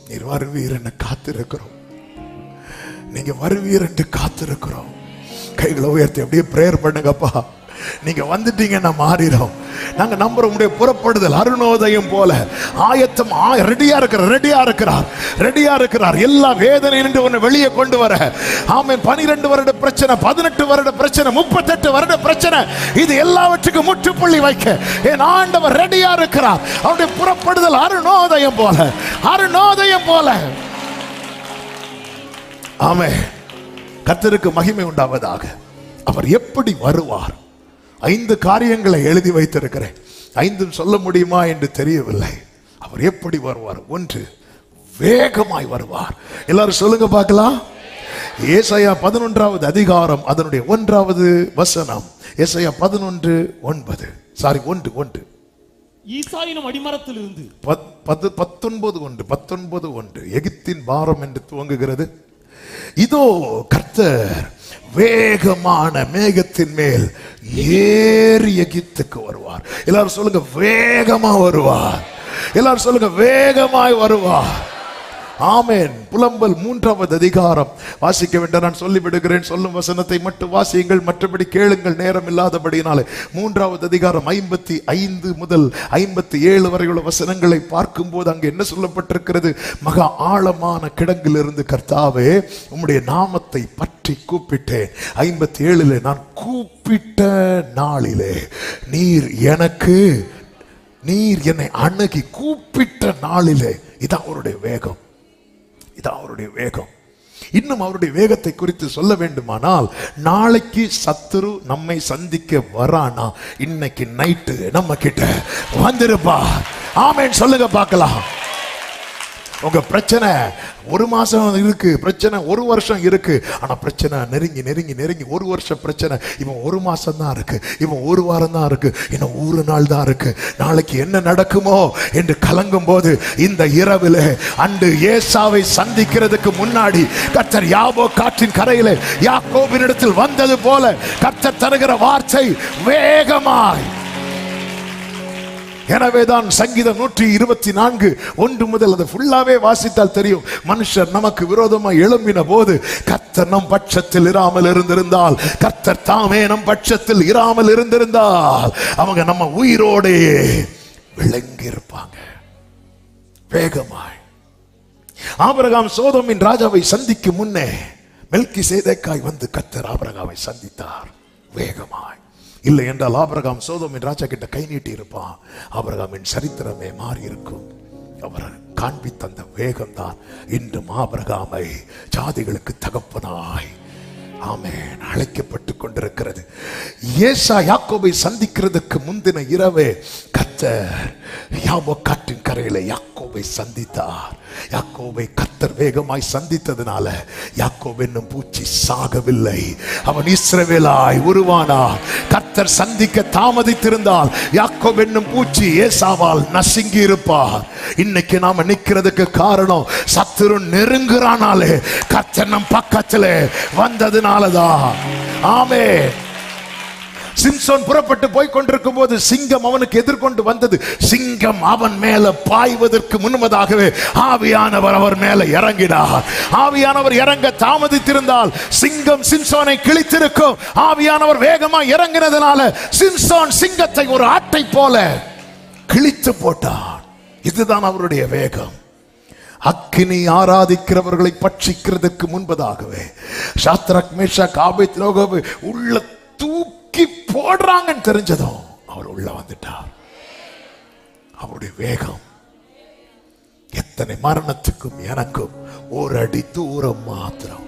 நீர் வருவீர் என்று காத்திருக்கிறோம், நீங்க வருவீர் என்று காத்திருக்கிறோம். கைகளை உயர்த்தி அப்படியே பிரேயர் பண்ணுங்கப்பா. நீங்க வந்துட்டீங்கன்னா மாறிடும். நாங்க நம்புறோம் உடைய புறப்படுதல் அருணோதயம் போல ஆயத்தம். ரெடியா இருக்கிறார். எல்லா வேதனையும் உன்னை வெளியே கொண்டு வர. ஆமென். 12 வருட பிரச்சனை, 18 வருட பிரச்சனை, 38 வருட பிரச்சனை, இது எல்லாவற்றுக்கும் முற்றுப்புள்ளி வைக்க என் ஆண்டவர் ரெடியா இருக்கிறார். அவருடைய புறப்படுதல் அருணோதயம் போல. ஆமென். கர்த்தருக்கு மகிமை உண்டாவதாக. அவர் எப்படி வருவார்? 5 காரியங்களை எழுதி வைத்திருக்கிறேன். 5 சொல்ல முடியுமா என்று தெரியவில்லை. அவர் எப்படி வருவார்? 1, வேகமாய் வருவார். எல்லாரும் சொல்லுங்க பார்க்கலாம். ஏசாயா 11வது அதிகாரம் அதனுடைய 1வது வசனம். ஏசாயா 11:9. சாரி 1. ஈசாயின் அடிமரத்திலிருந்து 19:1 எகிப்தின் பாரம் என்று துவங்குகிறது. இதோ கர்த்தர் வேகமான மேகத்தின் மேல் ஏறி எகிப்துக்கு வருவார். எல்லாரும் சொல்லுங்க, வேகமா வருவார். எல்லாரும் சொல்லுங்க, வேகமாய் வருவார். ஆமென். புலம்பல் 3வது அதிகாரம் வாசிக்க வேண்டாம், நான் சொல்லிவிடுகிறேன். சொல்லும் வசனத்தை மட்டும் வாசியுங்கள், மற்றபடி கேளுங்கள், நேரம் இல்லாதபடினாலே. 3வது அதிகாரம் 55 முதல் 57 வரையுள்ள வசனங்களை பார்க்கும்போது அங்கு என்ன சொல்லப்பட்டிருக்கிறது? மகா ஆழமான கிடங்கிலிருந்து கர்த்தாவே உம்முடைய நாமத்தை பற்றி கூப்பிட்டேன். 57 நான் கூப்பிட்ட நாளிலே நீர் என்னை அணுகி கூப்பிட்ட நாளிலே. இதான் அவருடைய வேகம், இதான் அவருடைய வேகம். இன்னும் அவருடைய வேகத்தை குறித்து சொல்ல வேண்டுமானால், நாளைக்கு சத்துரு நம்மை சந்திக்க வரானா, இன்னைக்கு நைட்டு நம்ம கிட்ட வந்திருப்பா. ஆமென் சொல்லுங்க பார்க்கலாம். உங்க பிரச்சனை 1 மாசம் இருக்கு, பிரச்சனை 1 வருஷம் இருக்கு. ஆனா பிரச்சனை நெருங்கி நெருங்கி நெருங்கி 1 வருஷம் பிரச்சனை இவன் 1 மாசம் தான் இருக்கு, இவன் 1 வாரம் தான் இருக்கு, இன்னும் 1 நாள் தான் இருக்கு. நாளைக்கு என்ன நடக்குமோ என்று கலங்கும் போது இந்த இரவிலே அன்று ஏசாவை சந்திக்கிறதுக்கு முன்னாடி கர்த்தர் யாபோக் காற்றின் கரையிலே யாக்கோபினிடத்தில் வந்தது போல கர்த்தர் தருகிற வார்த்தை வேகமாய். எனவேதான் சங்கீதம் 124 1 முதல் அது ஃபுல்லாவே வாசித்தால் தெரியும். மனுஷர் நமக்கு விரோதமாக எழும்பின போது கர்த்தர் நம் பட்சத்தில் இராமல் இருந்திருந்தால், கர்த்தர் தாமே நம் பட்சத்தில் இராமல் இருந்திருந்தால் அவங்க நம்ம உயிரோடே விளங்கி இருப்பாங்க. வேகமாய் ஆபிரகாம் சோதோமின் ராஜாவை சந்திக்கும் முன்னே மெல்கிசேதேக்காய் வந்து கர்த்தர் ஆபிரகாமை சந்தித்தார். வேகமாய். இல்லை என்றால் ஆபிரகாம் சோதோமின் ராஜா கிட்ட கை நீட்டி இருப்பான், ஆபிரகாமின் சரித்திரமே மாறி இருக்கும். அவர் காண்பித்த அந்த வேகம்தான் இன்றும் ஆபிரகாமை ஜாதிகளுக்கு தகப்பனாய் ஆமென் அழைக்கப்பட்டு கொண்டிருக்கிறது. ஏசா யாக்கோபை சந்திக்கிறதுக்கு முந்தின இரவே கர்த்தர் யாபோக் காற்றின் கரையில யாக்கோபை சந்தித்தார். யாக்கோபை கர்த்தர் வேகமாய் சந்தித்ததுனால யாக்கோபு என்னும் பூச்சி சாகவில்லை, அவன் இஸ்ரவேலாய் உருவானார். கர்த்தர் சந்திக்க தாமதித்திருந்தால் யாக்கோபு என்னும் பூச்சி ஏசாவால் நசுங்கி இருப்பார். இன்னைக்கு நாம நிக்கிறதுக்கு காரணம் சத்துரு நெருங்குறானாலே கர்த்தர் நம் பக்கத்திலே வந்ததுனாலதான். ஆமென். சிம்சோன் புறப்பட்டு போய் கொண்டிருக்கும் போது சிங்கம் அவனுக்கு எதிர்கொண்டு வந்தது. சிங்கம் அவன் மேல பாய்வதற்கு முன்னதாகவே ஆவியானவர் அவர் மேல இறங்கினார். ஆவியானவர் இறங்க தாமதித்திருந்தால் சிங்கம் சிம்சோனை கிழித்திருக்கும். ஆவியானவர் வேகமா இறங்கினதுனால சிம்சோன் சிங்கத்தை ஒரு ஆட்டை போல கிழித்து போட்டான். இதுதான் அவருடைய வேகம். அக்கினி ஆராதிக்கிறவர்களை பட்சிக்கிறதுக்கு முன்பதாகவே சாத்ராக் மேஷாக் ஆபேத்நேகோவை உள்ள தூக்கி போடுறாங்கன்னு தெரிஞ்சதும் அவர் உள்ள வந்துட்டார். அவருடைய வேகம். எத்தனை மரணத்துக்கும் எனக்கும் 1 அடி தூரம் மாத்திரம்.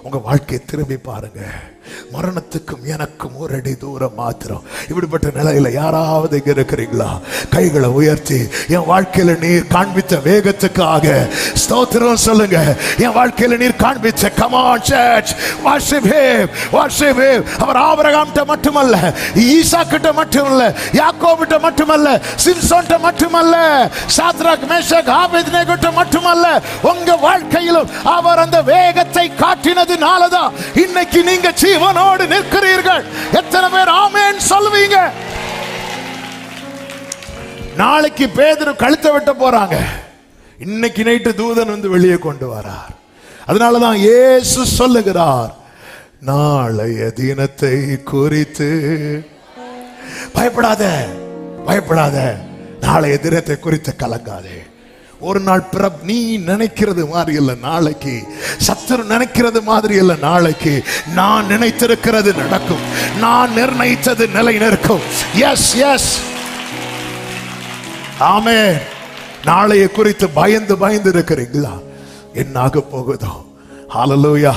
உங்க வாழ்க்கையை திரும்பி பாருங்க. மரணத்துக்கும் எனக்கும் 1 அடி தூரம் மாத்திரம். இப்படிப்பட்ட நிலையில யாராவது இங்க இருக்கிறீங்களா? கைகளை உயர்த்தி என் வாழ்க்கையில நீர் காண்பித்த வேகத்துக்காக ஸ்தோத்திரம் சொல்லுங்க. என் வாழ்க்கையில நீர் காண்பித்த come on church worship him, worship him. அவர் ஆபிரகாம்கிட்ட மட்டுமல்ல, ஈசாக்கிட்ட மட்டுமல்ல, யாக்கோபிட்ட மட்டுமல்ல, சிம்சோன்கிட்ட மட்டுமல்ல, சாத்ராக் மேஷாக் ஆபேத்நேகோட்ட மட்டுமல்ல, உங்க வாழ்க்கையிலும் அவர் அந்த வேகத்தை காட்டினதுனாலதான் இன்னைக்கு நீங்க ஜீவனோடு நிற்கிறீர்கள். எத்தனை பேர் ஆமென் சொல்வீங்க? நாளைக்கு பேதுரு கழுத்தை வெட்ட போறாங்க. இன்னைக்கு நைட்டு தூதன் வந்து வெளியே கொண்டு வரார். அதனாலதான் இயேசு சொல்லுகிறார், நாளைய தினத்தை குறித்து பயப்படாத, பயப்படாத, நாளைய தினத்தை குறித்து கலங்காதே. ஒரு நாள் நீ நினைக்கிறது மாதிரி இல்ல நாளைக்கு, சத்துரு நினைக்கிறது மாதிரி இல்ல நாளைக்கு. நான் நினைத்திருக்கிறது நடக்கும், நான் நிர்ணயித்தது நிலை நிற்கும். Yes yes amen. நாளைய குறித்து பயந்து பயந்து இருக்கிறீங்களா? என்ன ஆக போகுதோ? ஹல்லேலூயா.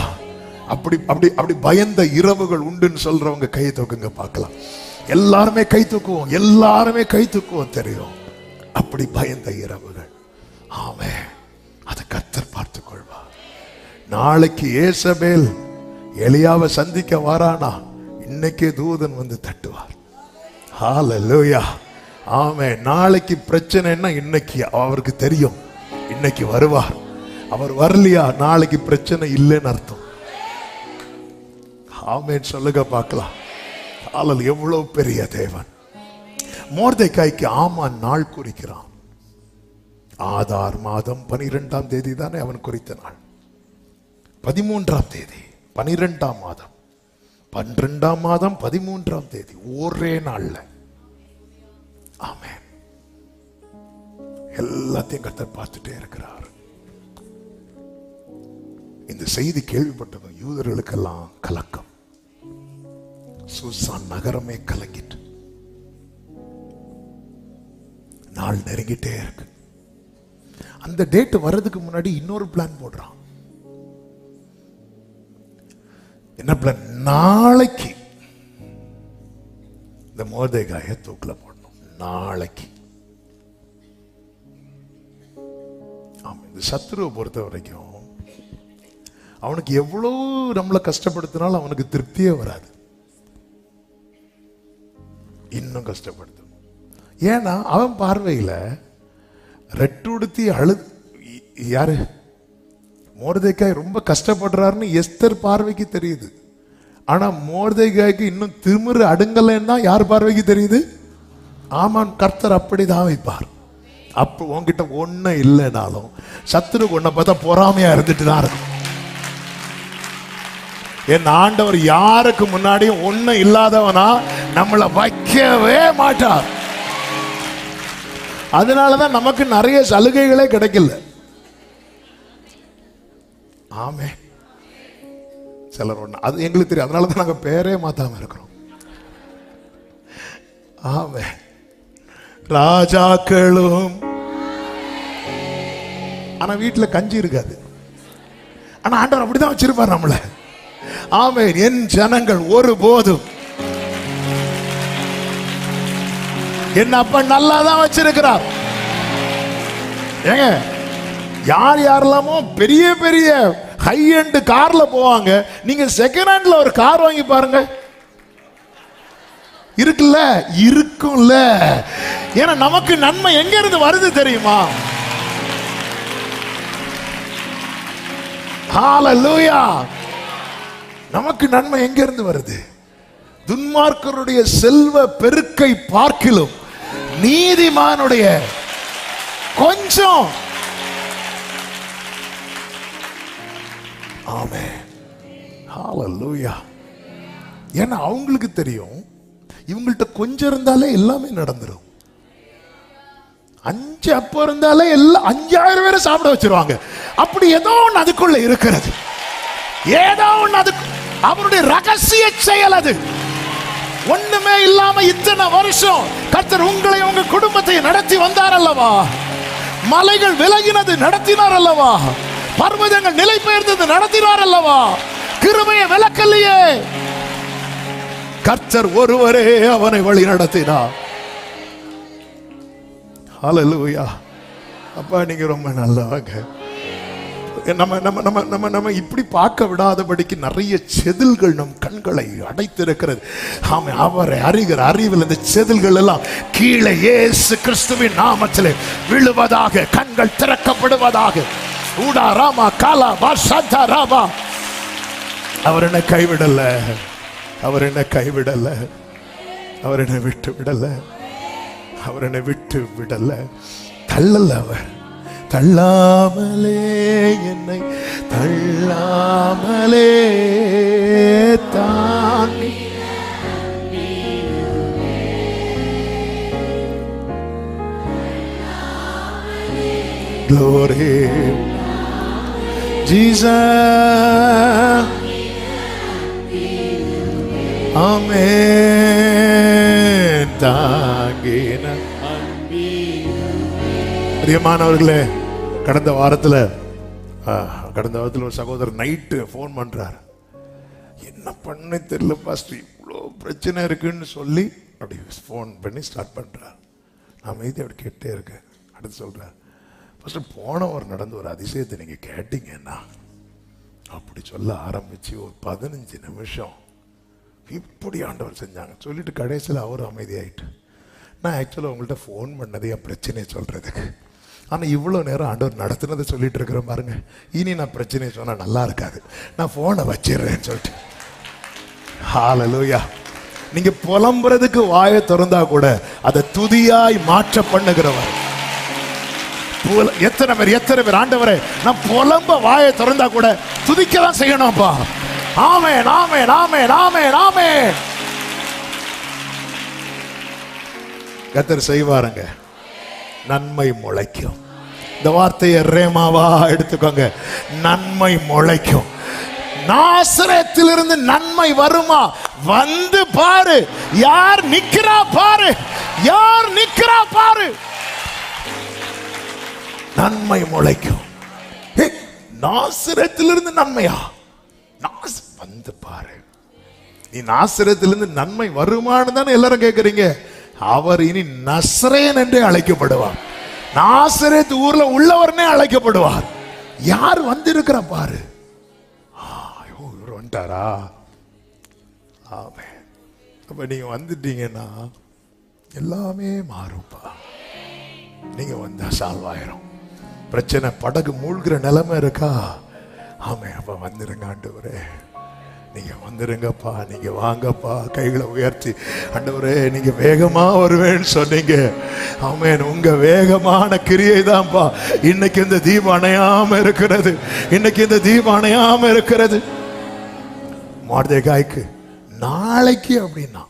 அப்படி அப்படி அப்படி பயந்த இரவுகள் உண்டுன்னு சொல்றவங்க கை தூக்குங்க பார்க்கலாம். எல்லாருமே கை தூக்குவோம், எல்லாருமே கை தூக்குவோம் தெரியும். அப்படி பயந்த இரவுகள். ஆமென். அதை கர்த்தர் பார்த்துக் கொள்வார். நாளைக்கு ஏசபேல் எலியாவை சந்திக்க வாரானா, இன்னைக்கே தூதன் வந்து தட்டுவார். ஹல்லேலூயா. ஆமென். நாளைக்கு பிரச்சனைன்னா இன்னைக்கு அவருக்கு தெரியும், இன்னைக்கு வருவார். அவர் வரலையா நாளைக்கு பிரச்சனை இல்லைன்னு அர்த்தம். ஆமென் சொல்லுங்க பார்க்கலாம். ஹல்லேலூயா. எவ்வளவு பெரிய தேவன். மோர்தெக்காய்க்கு ஆமான் நாள் குறிக்கிறான். ஆதார் மாதம் 12ஆம் தேதி தானே அவன் குறித்த நாள். 13ஆம் தேதி 12ஆம் மாதம், 12ஆம் மாதம் 13ஆம் தேதி, ஒரே நாள்ல. ஆமென். எல்லாத்தையும் கர்த்தர் பார்த்துட்டே இருக்கிறார். இந்த செய்தி கேள்விப்பட்டதும் யூதர்களுக்கெல்லாம் கலக்கம். சூசான் நகரமே கலங்கிட்டு. நாள் நெருங்கிட்டே இருக்கு. அந்த டேட் வர்றதுக்கு முன்னாடி இன்னொரு பிளான் போடுறான். என்ன பிளான்? நாளைக்கு இந்த மோர்தெகாயை தூக்கில போடணும். நாளைக்கு. ஆமா, இந்த சத்துருவை பொறுத்த வரைக்கும் அவனுக்கு எவ்வளவு நம்மளை கஷ்டப்படுத்தினாலும் அவனுக்கு திருப்தியே வராது. இன்னும் கஷ்டப்படுத்தும். ஏன்னா அவன் பார்வையில ரெட்டுடுத்தி யாரு மோர்தெகாய் ரொம்ப கஷ்டப்படுறாருன்னு எஸ்தர் பார்வைக்கு தெரியுது. ஆனா மோர்தெகாய்க்கு இன்னும் திமிரு அடுங்கலைன்னா யார் பார்வைக்கு தெரியுது? ஆமான், கர்த்தர் அப்படிதான் வைப்பார். அப்ப உன்கிட்ட ஒண்ணு இல்லைனாலும் சத்துருக்கு ஒன்ன பார்த்தா பொறாமையா இருந்துட்டு தான் இருக்கும். என் ஆண்டவர் யாருக்கு முன்னாடியும் ஒண்ணு இல்லாதவனா நம்மளை வைக்கவே மாட்டார். அதனாலதான் நமக்கு நிறைய சலுகைகளே கிடைக்கல. ஆமே. சிலர் ஒண்ணு அது எங்களுக்கு தெரியும். அதனாலதான் நாங்க பேரே மாத்தாம இருக்கிறோம். ஆமே. ராஜாக்களும் ஆனா வீட்டுல கஞ்சி இருக்காது. ஆனா ஆண்டவர் அப்படிதான் வச்சிருப்பார் நம்மள. ஆமென். என் ஜனங்கள் ஒருபோதும் என் அப்பா நல்லா தான் வச்சிருக்கிறார். ஏங்க, யார் யாரெல்லாமோ பெரிய பெரிய ஹை எண்ட் கார்ல போவாங்க. நீங்க செகண்ட் ஹேண்ட்ல ஒரு கார் வாங்கி பாருங்க. இருக்குல்ல? இருக்கும்ல. ஏன்னா நமக்கு நன்மை எங்க இருந்து வருது தெரியுமா? ஹalleluya. நமக்கு நன்மை எங்க இருந்து வருது? துன்மார்க்கருடைய செல்வ பெருக்கை பார்க்கிலும் நீதிமானுடைய கொஞ்சம். ஆமென். ஹalleluya. ஏன்னா அவங்களுக்கு தெரியும் இவங்கள்ட்ட கொஞ்சம் இருந்தாலே எல்லாமே நடந்துரும். 5 அப்போ இருந்தாலே எல்லாம் 5000 பேரை சாப்பிட வச்சிருவாங்க. அப்படி ஏதோ ஒன்று அதுக்குள்ள இருக்கிறது. ஏதோ ஒன்று அது அவருடைய ரகசிய செயல். அது ஒண்ணுமே இல்லாம இத்தனை வருஷம் கர்த்தர் உங்களை உங்க குடும்பத்தை நடத்தி வந்தார் அல்லவா? மலைகள் விலகினது நடத்தினார் அல்லவா? பர்வதங்கள் நிலை பெயர்ந்தது நடத்தினார் அல்லவா? கிருபையை விலக்கல்லையே. கர்த்தர் ஒருவரே அவனை வழி நடத்தினார். ஹalleluya. அப்பா நீங்க ரொம்ப நல்லவங்க. நம்ம நம்ம நம்ம நம்ம நம்ம இப்படி பார்க்க விடாதபடிக்கு நிறைய செதில்கள் நம் கண்களை அடைத்திருக்கிறது. ஆமா, அவரை அறிகிற அறிவில் இந்த செதில்கள் எல்லாம் கீழே இயேசு கிறிஸ்துவின் நாமத்திலே விழுவதாக, கண்கள் திறக்கப்படுவதாக. ஊடா ராமா காலா பாஷா ராமா. அவர் என்ன கைவிடல. அவர் என்ன கைவிடல. அவர் என்னை விட்டு விடல. அவர் என்னை விட்டு விடல. தள்ளல. அவர் தள்ளாமலே என்னை தள்ளாமலே தாண்டி glory Jesus. ஆமென். தாங்கின பிரியமானவர்களே, கடந்த வாரத்தில் ஒரு சகோதரர் நைட்டு ஃபோன் பண்றார். என்ன பண்ண தெரியல பாஸ்டர், இவ்வளோ பிரச்சனை இருக்குன்னு சொல்லி அப்படி ஃபோன் பண்ணி ஸ்டார்ட் பண்றார். நான் மீதி அப்படி கேட்டே இருக்கேன். அடுத்து சொல்றார், பாஸ்டர் போன வாரம் நடந்த ஒரு அதிசயத்தை நீங்க கேட்டீங்கன்னா அப்படி சொல்ல ஆரம்பிச்சு ஒரு 15 நிமிஷம் இப்படி ஆண்டவர் செஞ்சாங்க சொல்லிட்டு கடைசியில் அவர் அமைதியாயிட்டு. நான் ஆக்சுவலாக உங்கள்கிட்ட ஃபோன் பண்ணதே என் பிரச்சனையை சொல்றதுக்கு. ஆனால் இவ்வளோ நேரம் ஆண்டவர் நடத்துனதை சொல்லிட்டு இருக்கிறேன் பாருங்க. இனி நான் பிரச்சனையை சொன்னால் நல்லா இருக்காது, நான் ஃபோனை வச்சிடுறேன்னு சொல்லிட்டு. ஹalleluya. நீங்க புலம்புறதுக்கு வாயை திறந்தா கூட அதை துதியாய் மாற்ற பண்ணுகிறவர். எத்தனை பேர் ஆண்டவரே நான் புலம்ப வாயை திறந்தா கூட துதிக்கதான் செய்யணும்ப்பா. ஆமென், ஆமென், ஆமென், ஆமென், ஆமென். கர்த்தர் செய்வாருங்க. நன்மை முளைக்கும். இந்த வார்த்தையை ரேமாவா எடுத்துக்கோங்க. நன்மை முளைக்கும். நாசரேத்திலிருந்து நன்மை வருமா? வந்து பாரு. யார் நிக்கிறா பாரு, யார் நிக்கிறா பாரு. நன்மை முளைக்கும். நாசரேத்திலிருந்து நன்மையா? வந்து பாரு. நீ நாசரேத்திலிருந்து நன்மை வருமானு தானே எல்லாரும் கேட்கறீங்க. அவர் இனி நசரேன் என்றே அழைக்கப்படுவார். நாசரேத் ஊர்ல உள்ளவர்னே அழைக்கப்படுவார். யார் வந்திருக்கிற பாரு. இவர் வந்துட்டாரா? ஆமென். அப்ப நீங்க வந்துட்டீங்கன்னா எல்லாமே மாறும்பா. நீங்க வந்தா சால்வ் ஆயிரும். பிரச்சனை படகு மூழ்கிற நிலைமை இருக்கா? ஆமென். அப்ப வந்துருங்க ஆண்டவரே, நீங்க வந்துருங்கப்பா, நீங்க வாங்கப்பா. கைகளை உயர்த்தி ஆண்டவரே நீங்க வேகமா வருவேன்னு சொன்னீங்க. ஆமென். உங்க வேகமான கிரியை தான்ப்பா இன்னைக்கு இந்த தீபம் அணையாம இருக்கிறது. இன்னைக்கு இந்த தீபம் அணையாம இருக்கிறது. மொர்தெகாய்க்கு நாளைக்கு அப்படின்னா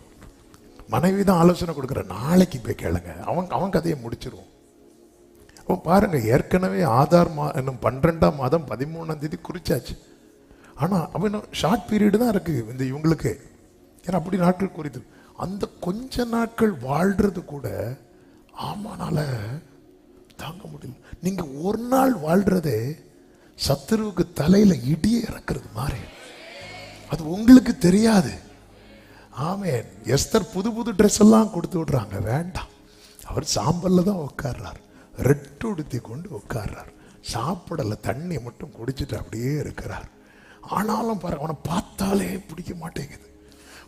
மனைவி தான் ஆலோசனை கொடுக்குற. நாளைக்கு போய் கேளுங்க, அவன் கதையை முடிச்சிருவோம். அப்போ பாருங்க, ஏற்கனவே ஆதார் இன்னும் 12ஆம் மாதம் 13ஆம் தேதி குறிச்சாச்சு. ஆனால் அவன் ஷார்ட் பீரியடு தான் இருக்கு இந்த இவங்களுக்கு. ஏன்னா அப்படி நாட்கள் குறித்து அந்த கொஞ்ச நாட்கள் வாழ்றது கூட ஆமானால தாங்க முடியல. நீங்க ஒரு நாள் வாழ்றதே சத்துருவுக்கு தலையில இடியே இறக்குறது மாதிரி. அது உங்களுக்கு தெரியாது. ஆமென். எஸ்தர் புது புது ட்ரெஸ் எல்லாம் கொடுத்து விடுறாங்க. வேண்டாம், அவர் சாம்பல்ல தான் உட்கார்றார். ரெட்டு உடுத்தி கொண்டு உட்கார்றார். சாப்பிடல, தண்ணி மட்டும் குடிச்சிட்டு அப்படியே இருக்கிறார். ஆனாலும் பாருங்க, அவனை பார்த்தாலே பிடிக்க மாட்டேங்குது.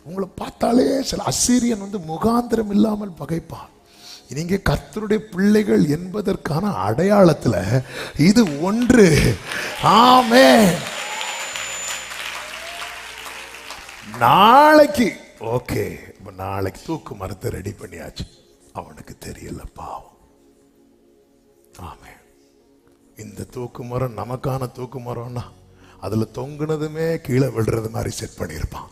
உங்களை பார்த்தாலே சில அசீரியன் முகாந்திரம் இல்லாமல் பகைப்பான். நீங்க கர்த்தருடைய பிள்ளைகள் என்பதற்கான அடையாளத்துல இது ஒன்று. ஆமென். நாளைக்கு ஓகே, நாளைக்கு தூக்கு மரத்தை ரெடி பண்ணியாச்சு. அவனுக்கு தெரியல பாவம். ஆமென். இந்த தூக்கு மரம் நமக்கான தூக்கு மரம்னா அதுல தொங்குனதுமே கீழே விழுறது மாதிரி செட் பண்ணியிருப்பான்.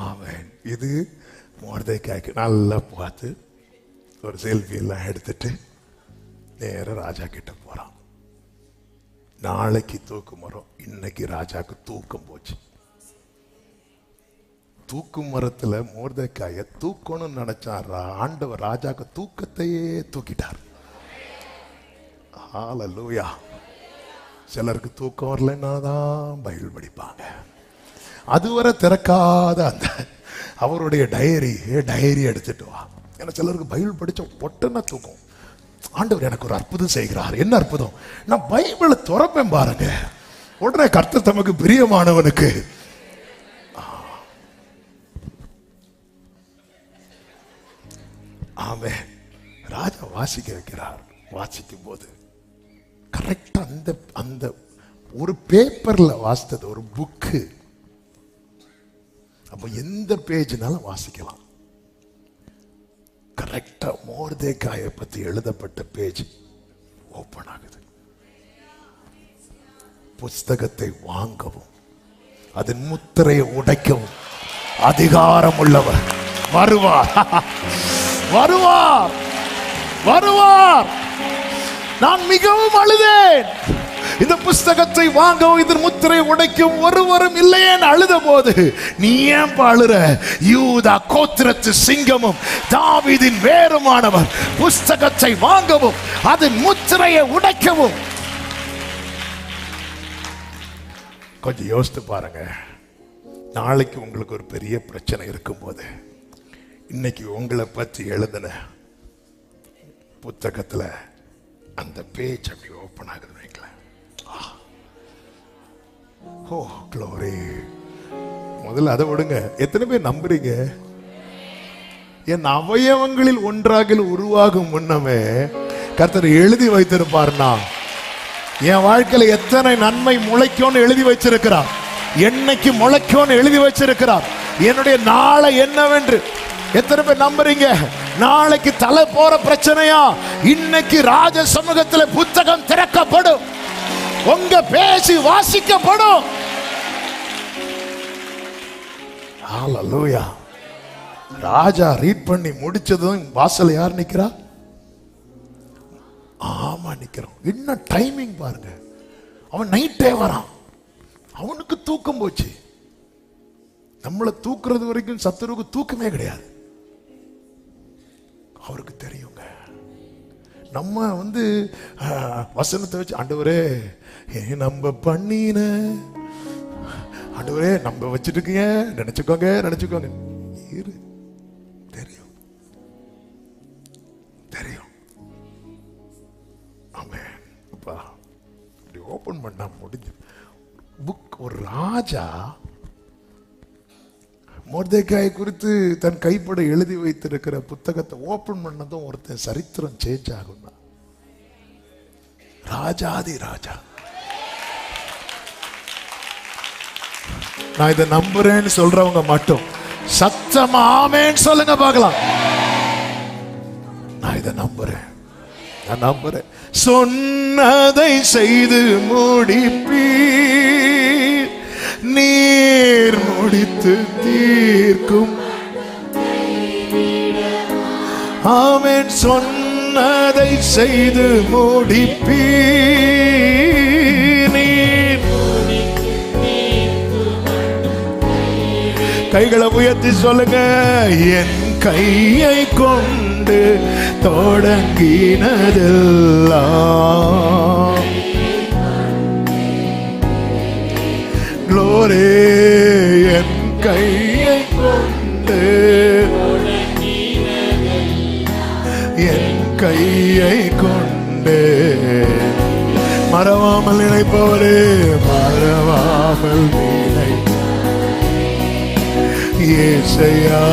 ஆமென். இது மொர்தெகாய்க்கு நல்லா பார்த்து ஒரு செல்ஃபி எல்லாம் எடுத்துட்டு நேர ராஜா கிட்ட போறான். நாளைக்கு தூக்கு மரம், இன்னைக்கு ராஜாக்கு தூக்கம் போச்சு. தூக்கு மரத்துல மொர்தெகாயை தூக்கணும்னு நினைச்சார் ஆண்டவர். ராஜாக்கு தூக்கத்தையே தூக்கிட்டார். ஹல்லேலூயா. சிலருக்கு தூக்கம் வரலன்னா தான் பைபிள் படிப்பாங்க. அதுவரை திறக்காத அந்த அவருடைய டைரி எடுத்துட்டு வா. ஏன்னா சிலருக்கு பைபிள் படிச்ச ஒட்டனா தூக்கம். ஆண்டவர் எனக்கு ஒரு அற்புதம் செய்கிறார். என்ன அற்புதம்? நான் பைபிளை துறப்பேன் பாருங்க, உடனே கர்த்தர் தமக்கு பிரியமானவனுக்கு. ஆமென். ராஜா வாசிக்க வைக்கிறார். வாசிக்கும் போது கரெக்டா அந்த ஒரு பேப்பர்ல வாசித்தது ஒரு புக்கு. அப்ப எந்த பேஜ்னாலும் வாசிக்கலாம். கரெக்டா மொர்தெகாயை பத்தி எழுதப்பட்ட பேஜ் ஓபன் ஆகுது. புஸ்தகத்தை வாங்கவும் அதன் முத்திரையை உடைக்கவும் அதிகாரம் உள்ளவர் வருவார். வருவார், வருவார். நான் மிகவும் அழுதேன். இந்த புஸ்தகத்தை வாங்கவும் இதன் முத்திரை உடைக்கும் ஒருவரும் இல்லையேன்னு அழுத போது, நீ ஏன் அழுற? யூதா கோத்திரத்து சிங்கமும் தாவீதின் வேருமானவர் புஸ்தகத்தை வாங்கவும் அதன் முத்திரையை உடைக்கவும். கொஞ்சம் யோசித்து பாருங்க. நாளைக்கு உங்களுக்கு ஒரு பெரிய பிரச்சனை இருக்கும் போது, இன்னைக்கு உங்களை பற்றி எழுதின புத்தகத்துல அந்த பேஜ் அப்படி ஓபன் ஆகுது. ஓ க்ளோரி. முதல்ல அதை விடுங்க. எத்தனை பேர் நம்புறீங்க? என் அவயவங்களில் ஒன்றாக உருவாகும் முன்னமே கர்த்தர் எழுதி வைத்திருப்பார்னா என் வாழ்க்கையில எத்தனை நன்மை முளைக்கும்னு எழுதி வச்சிருக்கிறார். என்னைக்கு முளைக்கும்னு எழுதி வச்சிருக்கிறார். என்னுடைய நாளை என்னவென்று எத்தனை பேர் நம்புறீங்க? நாளைக்கு தலை போற பிரச்சனையா, இன்னைக்கு ராஜ சமூகத்தில் புத்தகம் திறக்கப்படும், உங்க பேசி வாசிக்கப்படும். ஹல்லேலூயா. ராஜா ரீட் பண்ணி முடிச்சதும் வாசல் யார் நிக்கிறா? ஆமா நிக்கிறோம். என்ன டைமிங் பாருங்க. அவன் நைட்டே வரான், அவனுக்கு தூக்கம் போச்சு. நம்மளை தூக்குறது வரைக்கும் சத்துருவுக்கு தூக்கமே கிடையாது. அவருக்கு தெரியுங்க. நம்ம வசனத்தை வச்சு ஆண்டவரே நம்ம பண்ணின, ஆண்டவரே நம்ம வச்சிட்டு இருக்கீங்க, நினைச்சுக்கோங்க நினைச்சுக்கோங்க. தெரியும் தெரியும். ஆமென். அப்பா இப்படி ஓபன் பண்ணா முடிஞ்சு புக். ஒரு ராஜா மொர்தெகாய் குறித்து தன் கைப்பட எழுதி வைத்திருக்கிற புத்தகத்தை ஓபன் பண்ணதும் ஒருத்தன் சரித்திரம் சேஞ்ச் ஆகும். ராஜாதி ராஜா. நான் இதை நம்புறேன்னு சொல்றவங்க மட்டும் சத்தமா ஆமென் சொல்லுங்க பார்க்கலாம். நான் இதை நம்புறேன், நான் நம்புறேன். சொன்னதை செய்து முடிப்பீர், நீர் முடித்து தீர்க்கும். ஆமென். சொன்னதை செய்து முடிப்பீர், நீர். கைகளை உயர்த்தி சொல்லுங்க. என் கையை கொண்டு தொடங்கினதெல்லாம் க்ளோரி. என் கையை கொண்டு, என் கையை கொண்டு மறவாமல் நினைப்பவரே, மறவாமல் நினை இயேசையா.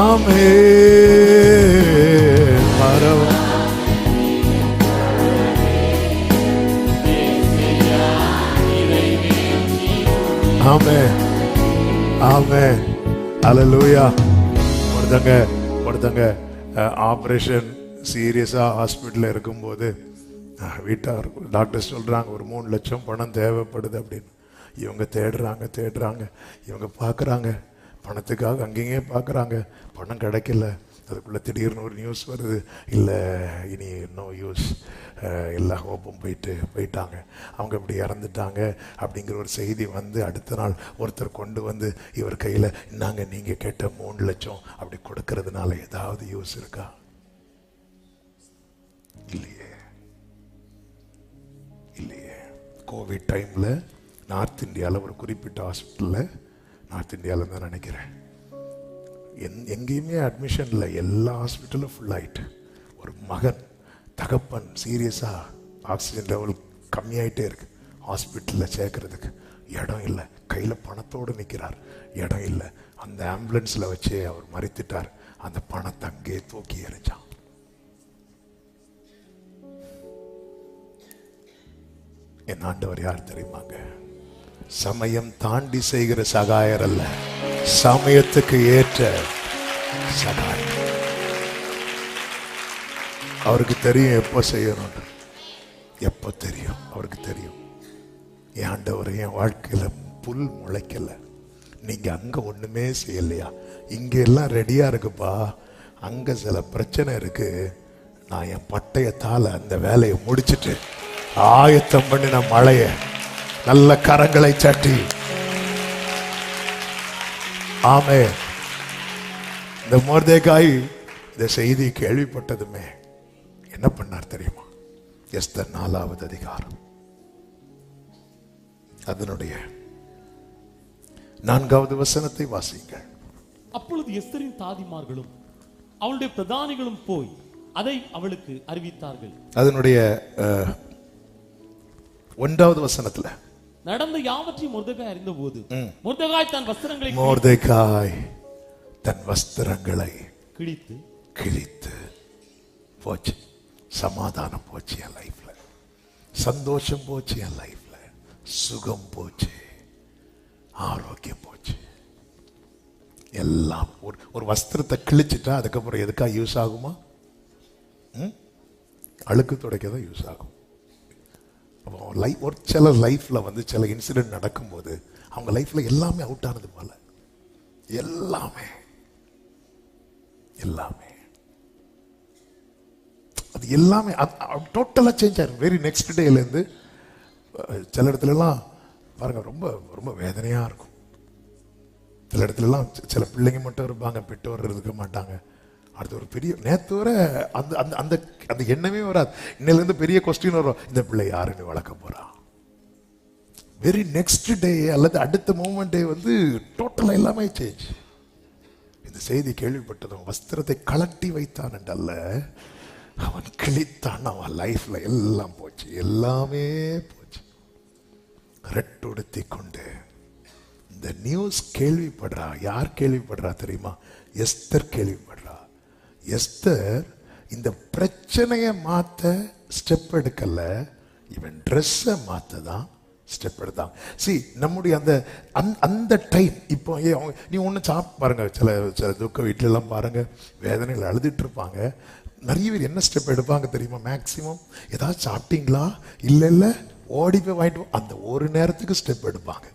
ஆமென். மறவா ஆமென் ஆமென். ஹல்லேலூயா. ஒருத்தங்க ஆபரேஷன் சீரியஸா ஹாஸ்பிட்டல்ல இருக்கும்போது வீட்டார் டாக்டர் சொல்றாங்க ஒரு 3 லட்சம் பணம் தேவைப்படுது அப்படின்னு. இவங்க தேடுறாங்க, இவங்க பார்க்குறாங்க, பணத்துக்காக அங்கேயே பார்க்குறாங்க, பணம் கிடைக்கல. அதுக்குள்ளே திடீர்னு ஒரு நியூஸ் வருது, இல்லை இனி நோ யூஸ், எல்லா ஹோப்பும் போயிட்டாங்க, அவங்க இப்படி இறந்துட்டாங்க அப்படிங்கிற ஒரு செய்தி வந்து அடுத்த நாள் ஒருத்தர் கொண்டு வந்து இவர் கையில், இன்னாங்க நீங்கள் கேட்ட 3 லட்சம் அப்படி கொடுக்கறதுனால ஏதாவது யூஸ் இருக்கா? இல்லையே. கோவிட் டைமில் நார்த் இந்தியாவில் ஒரு குறிப்பிட்ட ஹாஸ்பிட்டலில், நார்த் இந்தியாவில் தான் நினைக்கிறேன், எங்கேயுமே அட்மிஷன் இல்லை, எல்லா ஹாஸ்பிட்டலும் ஃபுல் ஆகிட்டு. ஒரு மகன் தகப்பன் சீரியஸாக ஆக்சிஜன் லெவல் கம்மியாயிட்டே இருக்கு, ஹாஸ்பிட்டலில் சேர்க்கறதுக்கு இடம் இல்லை, கையில் பணத்தோடு நிற்கிறார், இடம் இல்லை. அந்த ஆம்புலன்ஸில் வச்சே அவர் மறித்துட்டார். அந்த பணத்தை அங்கே தூக்கி எறிஞ்சான். என் ஆண்டவர் யார் தெரியுமாங்க? சமயம் தாண்டி செய்கிற சகாயர் அல்ல, சமயத்துக்கு ஏற்ற சகாயர். அவருக்கு தெரியும் எப்போ செய்யணும், எப்போ தெரியும், அவருக்கு தெரியும். என் ஆண்டவர் என் வாழ்க்கையில புல் முளைக்கல, நீங்க அங்க ஒண்ணுமே செய்யலையா, இங்க எல்லாம் ரெடியா இருக்குப்பா, அங்க சில பிரச்சனை இருக்கு, நான் என் பட்டயத்தால அந்த வேலையை முடிச்சிட்டு ஆயத்தம் பண்ணின மழைய நல்ல கரங்களை தட்டி. ஆமே. இந்த மொர்தெகாய் இந்த செய்தி கேள்விப்பட்டதுமே என்ன பண்ணார் தெரியுமா? எஸ்தர் 4வது அதிகாரம் அதனுடைய 4வது வசனத்தை வாசிங்கள். அப்பொழுது எஸ்தரின் தாதிமார்களும் அவளுடைய பிரதானிகளும் போய் அதை அவளுக்கு அறிவித்தார்கள். அதனுடைய 1வது வசனத்துல நடந்த யாவற்றையும் மொர்தெகாய் அறிந்தபோது மொர்தெகாய் தன் வஸ்திரங்களை கிழித்து போச்சு. சமாதானம் போச்சு என் லைஃப்ல, சந்தோஷம் போச்சு என் லைஃப்ல, சுகம் போச்சு, ஆரோக்கியம் போச்சு. எல்லாம் ஒரு வஸ்திரத்தை கிழிச்சிட்டா அதுக்கப்புறம் எதுக்கா யூஸ் ஆகுமா? அழுக்கு துடைக்க தான் யூஸ் ஆகும். அப்போ ஒரு சில லைஃப்ல வந்து சில இன்சிடென்ட் நடக்கும்போது அவங்க லைஃப்ல எல்லாமே அவுட் ஆனது போல, எல்லாமே எல்லாமே அது எல்லாமே டோட்டலா சேஞ்ச் ஆயிரும். வெரி நெக்ஸ்ட் டேல இருந்து சில இடத்துல எல்லாம் பாருங்க ரொம்ப ரொம்ப வேதனையா இருக்கும். சில இடத்துல எல்லாம் சில பிள்ளைங்க மட்டும் இருப்பாங்க, பெற்றோர் இருக்க மாட்டாங்க. அடுத்து ஒரு பெரிய நேத்து வர அந்த அந்த அந்த அந்த எண்ணமே வராது. இன்னையில இருந்து பெரிய கொஸ்டின் வரும், இந்த பிள்ளை யாருன்னு வளர்க்க போறா. வெரி நெக்ஸ்ட் டே அல்லது அடுத்த மூமெண்டே வந்து டோட்டலா எல்லாமே சேஞ்ச். இந்த செய்தி கேள்விப்பட்டதும் வஸ்திரத்தை கலட்டி வைத்தான் என்றல்ல, அவன் கிழித்தான். அவன் லைஃப்ல எல்லாம் போச்சு, எல்லாமே போச்சு. ரெட்டுடுத்தி கொண்டு இந்த நியூஸ் கேள்விப்படுறா. யார் கேள்விப்படுறா தெரியுமா? எஸ்தர் கேள்விப்படுறா. எஸ்தர் இந்த பிரச்சனையை மாத்த ஸ்டெப் எடுக்கல, இவன் ட்ரெஸ்ஸை மாத்த தான் ஸ்டெப் எடுத்தான். சி நம்முடைய அந்த அந்த டைம் இப்போ நீ ஒன்று பாருங்க, சில துக்க வீட்டிலலாம் பாருங்க, வேதனைகள் அழுதுட்டு இருப்பாங்க. நிறைய பேர் என்ன ஸ்டெப் எடுப்பாங்க தெரியுமா? மேக்சிமம் ஏதாவது சாப்பிட்டீங்களா, இல்லை இல்லை ஓடி போய் வாங்கிட்டு அந்த ஒரு நேரத்துக்கு ஸ்டெப் எடுப்பாங்க.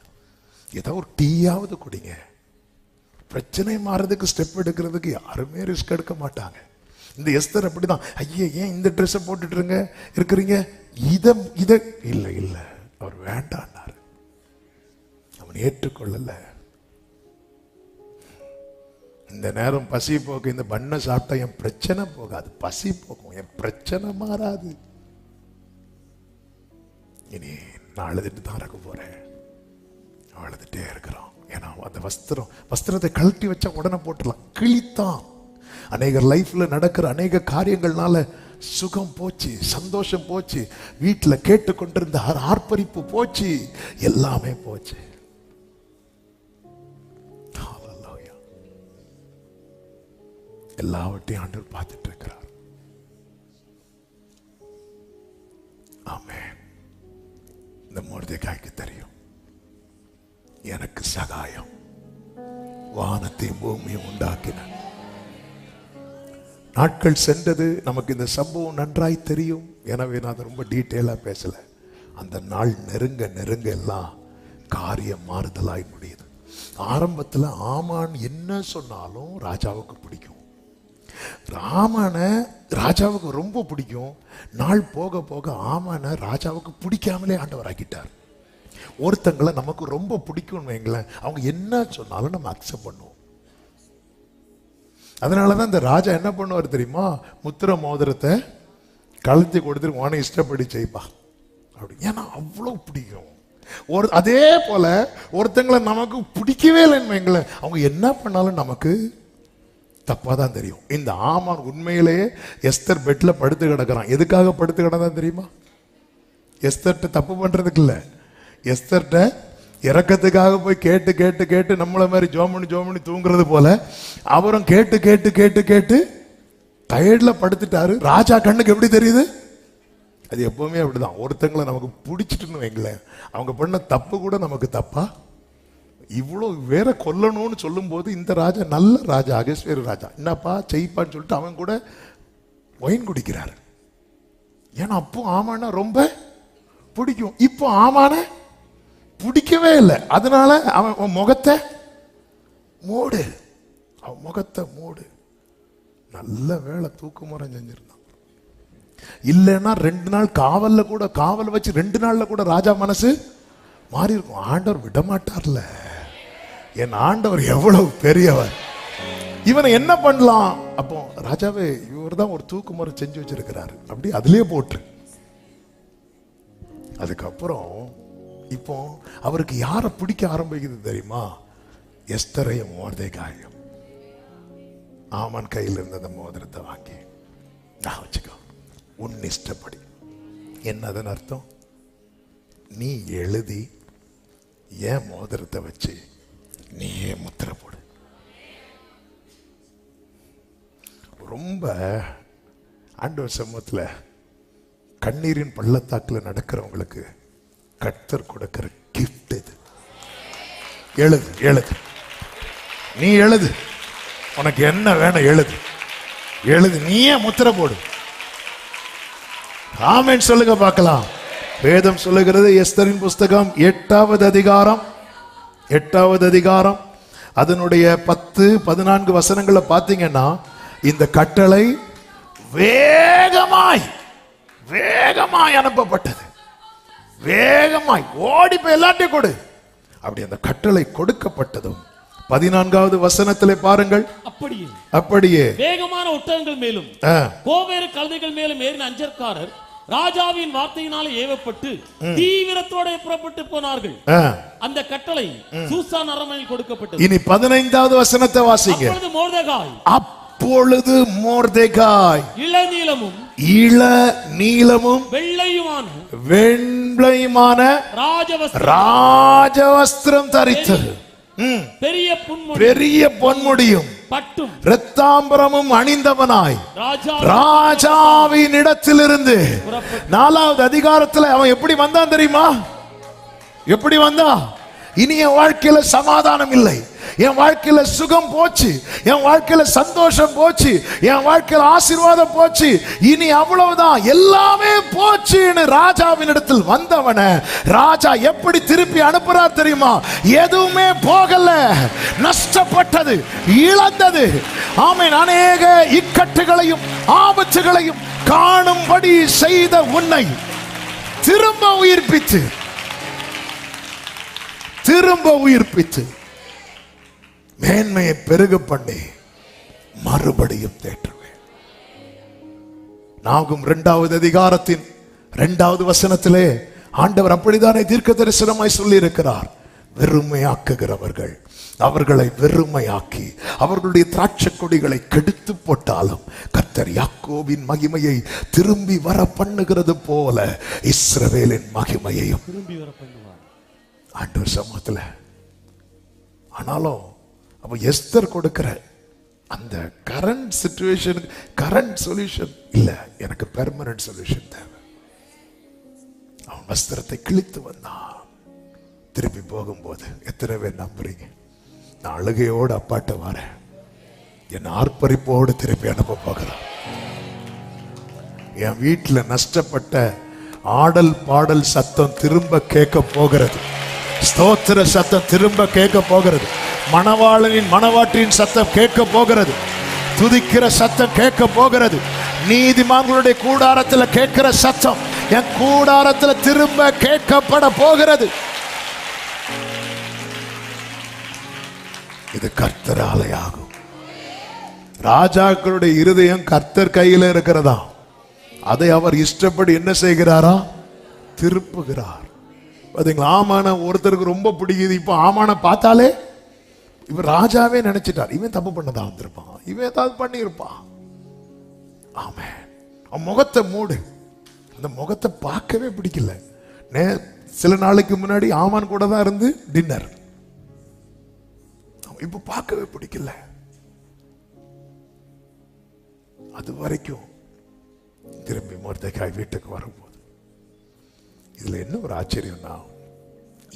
ஏதாவது ஒரு டீயாவது குடிங்க. பிரச்சனை மாறதுக்கு ஸ்டெப் எடுக்கிறதுக்கு யாருமே ரிஸ்க் எடுக்க மாட்டாங்க. இந்த எஸ்தர் அப்படிதான். ஐயே ஏன் இந்த ட்ரெஸ்ஸை போட்டுட்டு இருக்கிறீங்க, இத இல்லை இல்லை அவர் வேண்டான்னாரு. அவன் ஏற்றுக்கொள்ளல. இந்த நேரம் பசி போக இந்த பண்ணை சாப்பிட்டா என் பிரச்சனை போகாது, பசி போகும், என் பிரச்சனை மாறாது. இனி நான் அழுதுட்டு தான் இருக்க போறேன். அழுதுட்டே இருக்கிறான். ஏன்னா அந்த வஸ்திரத்தை கழட்டி வச்சா உடனே போட்டுடலாம். கிழித்தான். அநேகர் லைஃப்ல நடக்கிற அநேக காரியங்கள்னால சுகம் போச்சு, சந்தோஷம் போச்சு, வீட்டில் கேட்டுக்கொண்டிருந்த ஆர்ப்பரிப்பு போச்சு, எல்லாமே போச்சு. எல்லாவற்றையும் ஆண்டவர் பார்த்துட்டு இருக்கிறார். ஆமென். இந்த மொர்தெகாய்க்கு தெரியும், எனக்கு சகாயம் வானத்தையும் பூமியும் உண்டாக்கின. நாட்கள் சென்றது, நமக்கு இந்த சம்பவம் நன்றாய் தெரியும். எனவே நான் ரொம்ப டீட்டெயிலா பேசல. அந்த நாள் நெருங்க நெருங்க எல்லாம் காரியம் மாறுதலாய் முடியுது. ஆரம்பத்தில் ஆமான் என்ன சொன்னாலும் ராஜாவுக்கு பிடிக்கும். ஆமான ராஜாவுக்கு ரொம்ப பிடிக்கும். நாள் போக போக ஆமான ராஜாவுக்கு பிடிக்காமலே ஆண்டவர் ஆக்கிட்டார். ஒருத்தங்களை நமக்கு ரொம்ப பிடிக்கும்னு வைங்களேன், அவங்க என்ன சொன்னாலும் நம்ம அக்செப்ட் பண்ணுவோம். அதனாலதான் இந்த ராஜா என்ன பண்ணுவார் தெரியுமா? முத்திர மோதிரத்தை கழுத்தி கொடுத்துட்டு வான இஷ்டப்படி செய்ப்பா அப்படி, ஏன்னா அவ்வளவு பிடிக்கும். அதே போல ஒருத்தங்களை நமக்கு பிடிக்கவே இல்லைன்னு வைங்களேன், அவங்க என்ன பண்ணாலும் நமக்கு தப்பா தான் தெரியும். இந்த ஆமான் உண்மையிலேயே எஸ்தர் பெட்ல படுத்து கிடக்கிறான். எதுக்காக படுத்து கிடந்தான் தெரியுமா? எஸ்தர்ட்ட தப்பு பண்றதுக்கு இல்ல, எஸ்தர்ட்ட இறக்கத்துக்காக போய் கேட்டு கேட்டு கேட்டு நம்மள மாதிரி ஜோமணி தூங்குறது போல அவரும் கேட்டு கேட்டு கேட்டு கேட்டு டயர்ட்ல படுத்துட்டாரு. ராஜா கண்ணுக்கு எப்படி தெரியுது? அது எப்பவுமே அப்படிதான். ஒருத்தங்களை நமக்கு பிடிச்சிட்டுன்னு வைங்களேன், அவங்க பண்ண தப்பு கூட நமக்கு தப்பா இவ்வளவு வேற கொல்லணும்னு சொல்லும் போது, இந்த ராஜா நல்ல ராஜா, அகஸ்வேரு ராஜா, என்னப்பா செய்ப்பான்னு சொல்லிட்டு அவன் கூட ஒயின் குடிக்கிறாரு. ஏன்னா அப்போ ஆமான ரொம்ப பிடிக்கும், இப்போ ஆமான பிடிக்கவே இல்லை. அதனால அவன் முகத்தை மூடு, அவன் முகத்தை மூடு. நல்ல வேலை தூக்குமுறை செஞ்சிருந்தான். இல்லைன்னா 2 நாள் காவல் வச்சு 2 நாள்ல கூட ராஜா மனசு மாறி இருக்கும். ஆண்டவர் விட மாட்டார்ல, என் ஆண்டவர் எவ்வளவு பெரியவர். இவனை என்ன பண்ணலாம்? அப்போ ராஜாவே, இவர் தான் ஒரு தூக்குமுறை செஞ்சு வச்சிருக்கிறாரு, அப்படி அதுலயே போட்டு. அதுக்கப்புறம் இப்போ அவருக்கு யாரை பிடிக்க ஆரம்பிக்குது தெரியுமா? எஸ்தரையும் மொர்தெகாயும். ஆமான் கையில் இருந்த அந்த மோதிரத்தை வாங்கி நான் வச்சுக்கோ, உன் இஷ்டப்படி. என்னதன் அர்த்தம்? நீ எழுதி ஏன் மோதிரத்தை வச்சு நீயே முத்திரை போடு. ரொம்ப ஆண்டவர் சமூகத்துல கண்ணீரின் பள்ளத்தாக்குல நடக்கிறவங்களுக்கு கர்த்தர் கொடுக்கிற கிஃப்ட் இது. எழுது எழுது. நீ எழுது, உனக்கு என்ன வேணும் எழுது, எழுது, நீயே முத்திரை போடு. ஆமென் சொல்லுங்க பார்க்கலாம். வேதம் சொல்லுகிறது, எஸ்தரின் புஸ்தகம் 8வது அதிகாரம் அதனுடைய 10-14 வசனங்களை பார்த்தீங்கன்னா, இந்த கட்டளை வேகமாய் அனுப்பப்பட்டது. வேகமாய் ஓடி போய் எல்லாத்தையும் கொடு. அப்படி அந்த கட்டளை கொடுக்கப்பட்டதும் 14வது வசனத்திலே பாருங்கள், அப்படியே வேகமான ஒட்டகங்கள் மேலும் கோவேறு கழுதைகள் மேலும் ஏறின அஞ்சற்காரர் ராஜாவின் வார்த்தையினாலே ஏவப்பட்டு தீவிரத்தோட புறப்பட்டு போனார்கள். அந்த கட்டளை சூசான் அரண்மனையில் கொடுக்கப்பட்டது. இனி 15வது வசனத்தை வாசிங்க. அப்பொழுது மோர்தெகாய் இளநீலமும் வெள்ளையுமான ராஜவஸ்திரம் தரித்தது, பெரிய பொன்முடியும் பட்டும் இரத்தாம்பரமும் அணிந்தவனாய் ராஜாவின் இடத்திலிருந்து. 4வது அதிகாரத்தில் அவன் எப்படி வந்தான் தெரியுமா? எப்படி வந்தா? இனி என் வாழ்க்கையில சமாதானம் இல்லை, என் வாழ்க்கையில சுகம் போச்சு, என் வாழ்க்கையில சந்தோஷம் போச்சு, என் வாழ்க்கையில ஆசீர்வாதம் போச்சு, இனி அவ்வளவுதான், எல்லாமே போச்சுன்னு ராஜாவின் இடத்தில் வந்தவன ராஜா எப்படி திருப்பி அனுப்புறார் தெரியுமா? எதுவுமே போகல, நஷ்டப்பட்டது, இழந்தது. ஆமென். அநேக இக்கட்டுகளையும் ஆபத்துகளையும் காணும்படி செய்த உன்னை திரும்ப உயிர்ப்பித்து மேன்மையை பெருக பண்ணி மறுபடியும் தேற்றுவேன். நாகும் 2வது அதிகாரத்தின் 2வது வசனத்திலே ஆண்டவர் அப்படித்தானே தீர்க்க தரிசனமாய் சொல்லி இருக்கிறார். வெறுமையாக்குகிறவர்கள் அவர்களை வெறுமையாக்கி அவர்களுடைய திராட்சை கொடிகளை கெடுத்து போட்டாலும் கர்த்தர் யாக்கோபின் மகிமையை திரும்பி வர பண்ணுகிறது போல இஸ்ரவேலின் மகிமையையும் திரும்பி வர பண்ணுவார் ஆண்டவர் சமூகத்தில். ஆனாலும் அப்ப எஸ்தர் கொடுக்கிற அந்த கரண்ட் சிச்சுவேஷன், கரண்ட் சொல்யூஷன் இல்ல, எனக்கு பெர்மனன்ட் சொல்யூஷன் தேவை. அவன் வஸ்திரத்தை கிழித்து வந்தான். திருப்பி போகும்போது எத்தனை பேர் நம்புறீங்க? நான் அழுகையோடு அப்பாட்ட வரேன், என் ஆர்ப்பரிப்போடு திருப்பி அனுப்ப போகிறேன். என் வீட்டில் நஷ்டப்பட்ட ஆடல் பாடல் சத்தம் திரும்ப கேட்க போகிறது. ஸ்தோத்திர சத்தம் திரும்ப கேட்க போகிறது. மணவாளனின் மணவாட்டின் சத்தம் கேட்க போகிறது. துதிக்கிற சத்தம் கேட்க போகிறது. நீதிமான்களுடைய கூடாரத்தில் கேட்கிற சத்தம் என் கூடாரத்தில் திரும்ப கேட்கப்பட போகிறது. இது கர்த்தராலே ஆகும். ராஜாக்களுடைய இருதயம் கர்த்தர் கையில் இருக்கிறதா, அதை அவர் இஷ்டப்படி என்ன செய்கிறாரா? திருப்புகிறார். பாத்தீங்களா? ஆமான ஒருத்தருக்கு ரொம்ப பிடிக்குது. இப்போ ஆமான பார்த்தாலே இவர் ராஜாவே நினைச்சிட்டார், இவன் தப்பு பண்ணதா வந்திருப்பான், இவன் ஏதாவது பண்ணியிருப்பான். ஆமென். அவன் முகத்தை மூடு. அந்த முகத்தை பார்க்கவே பிடிக்கல. சில நாளைக்கு முன்னாடி ஆமான் கூட தான் இருந்து டின்னர், இப்ப பார்க்கவே பிடிக்கல. அது வரைக்கும் திரும்பி மொர்தெகாய் வீட்டுக்கு வரும்போது இதுல என்ன ஒரு ஆச்சரியம்னா,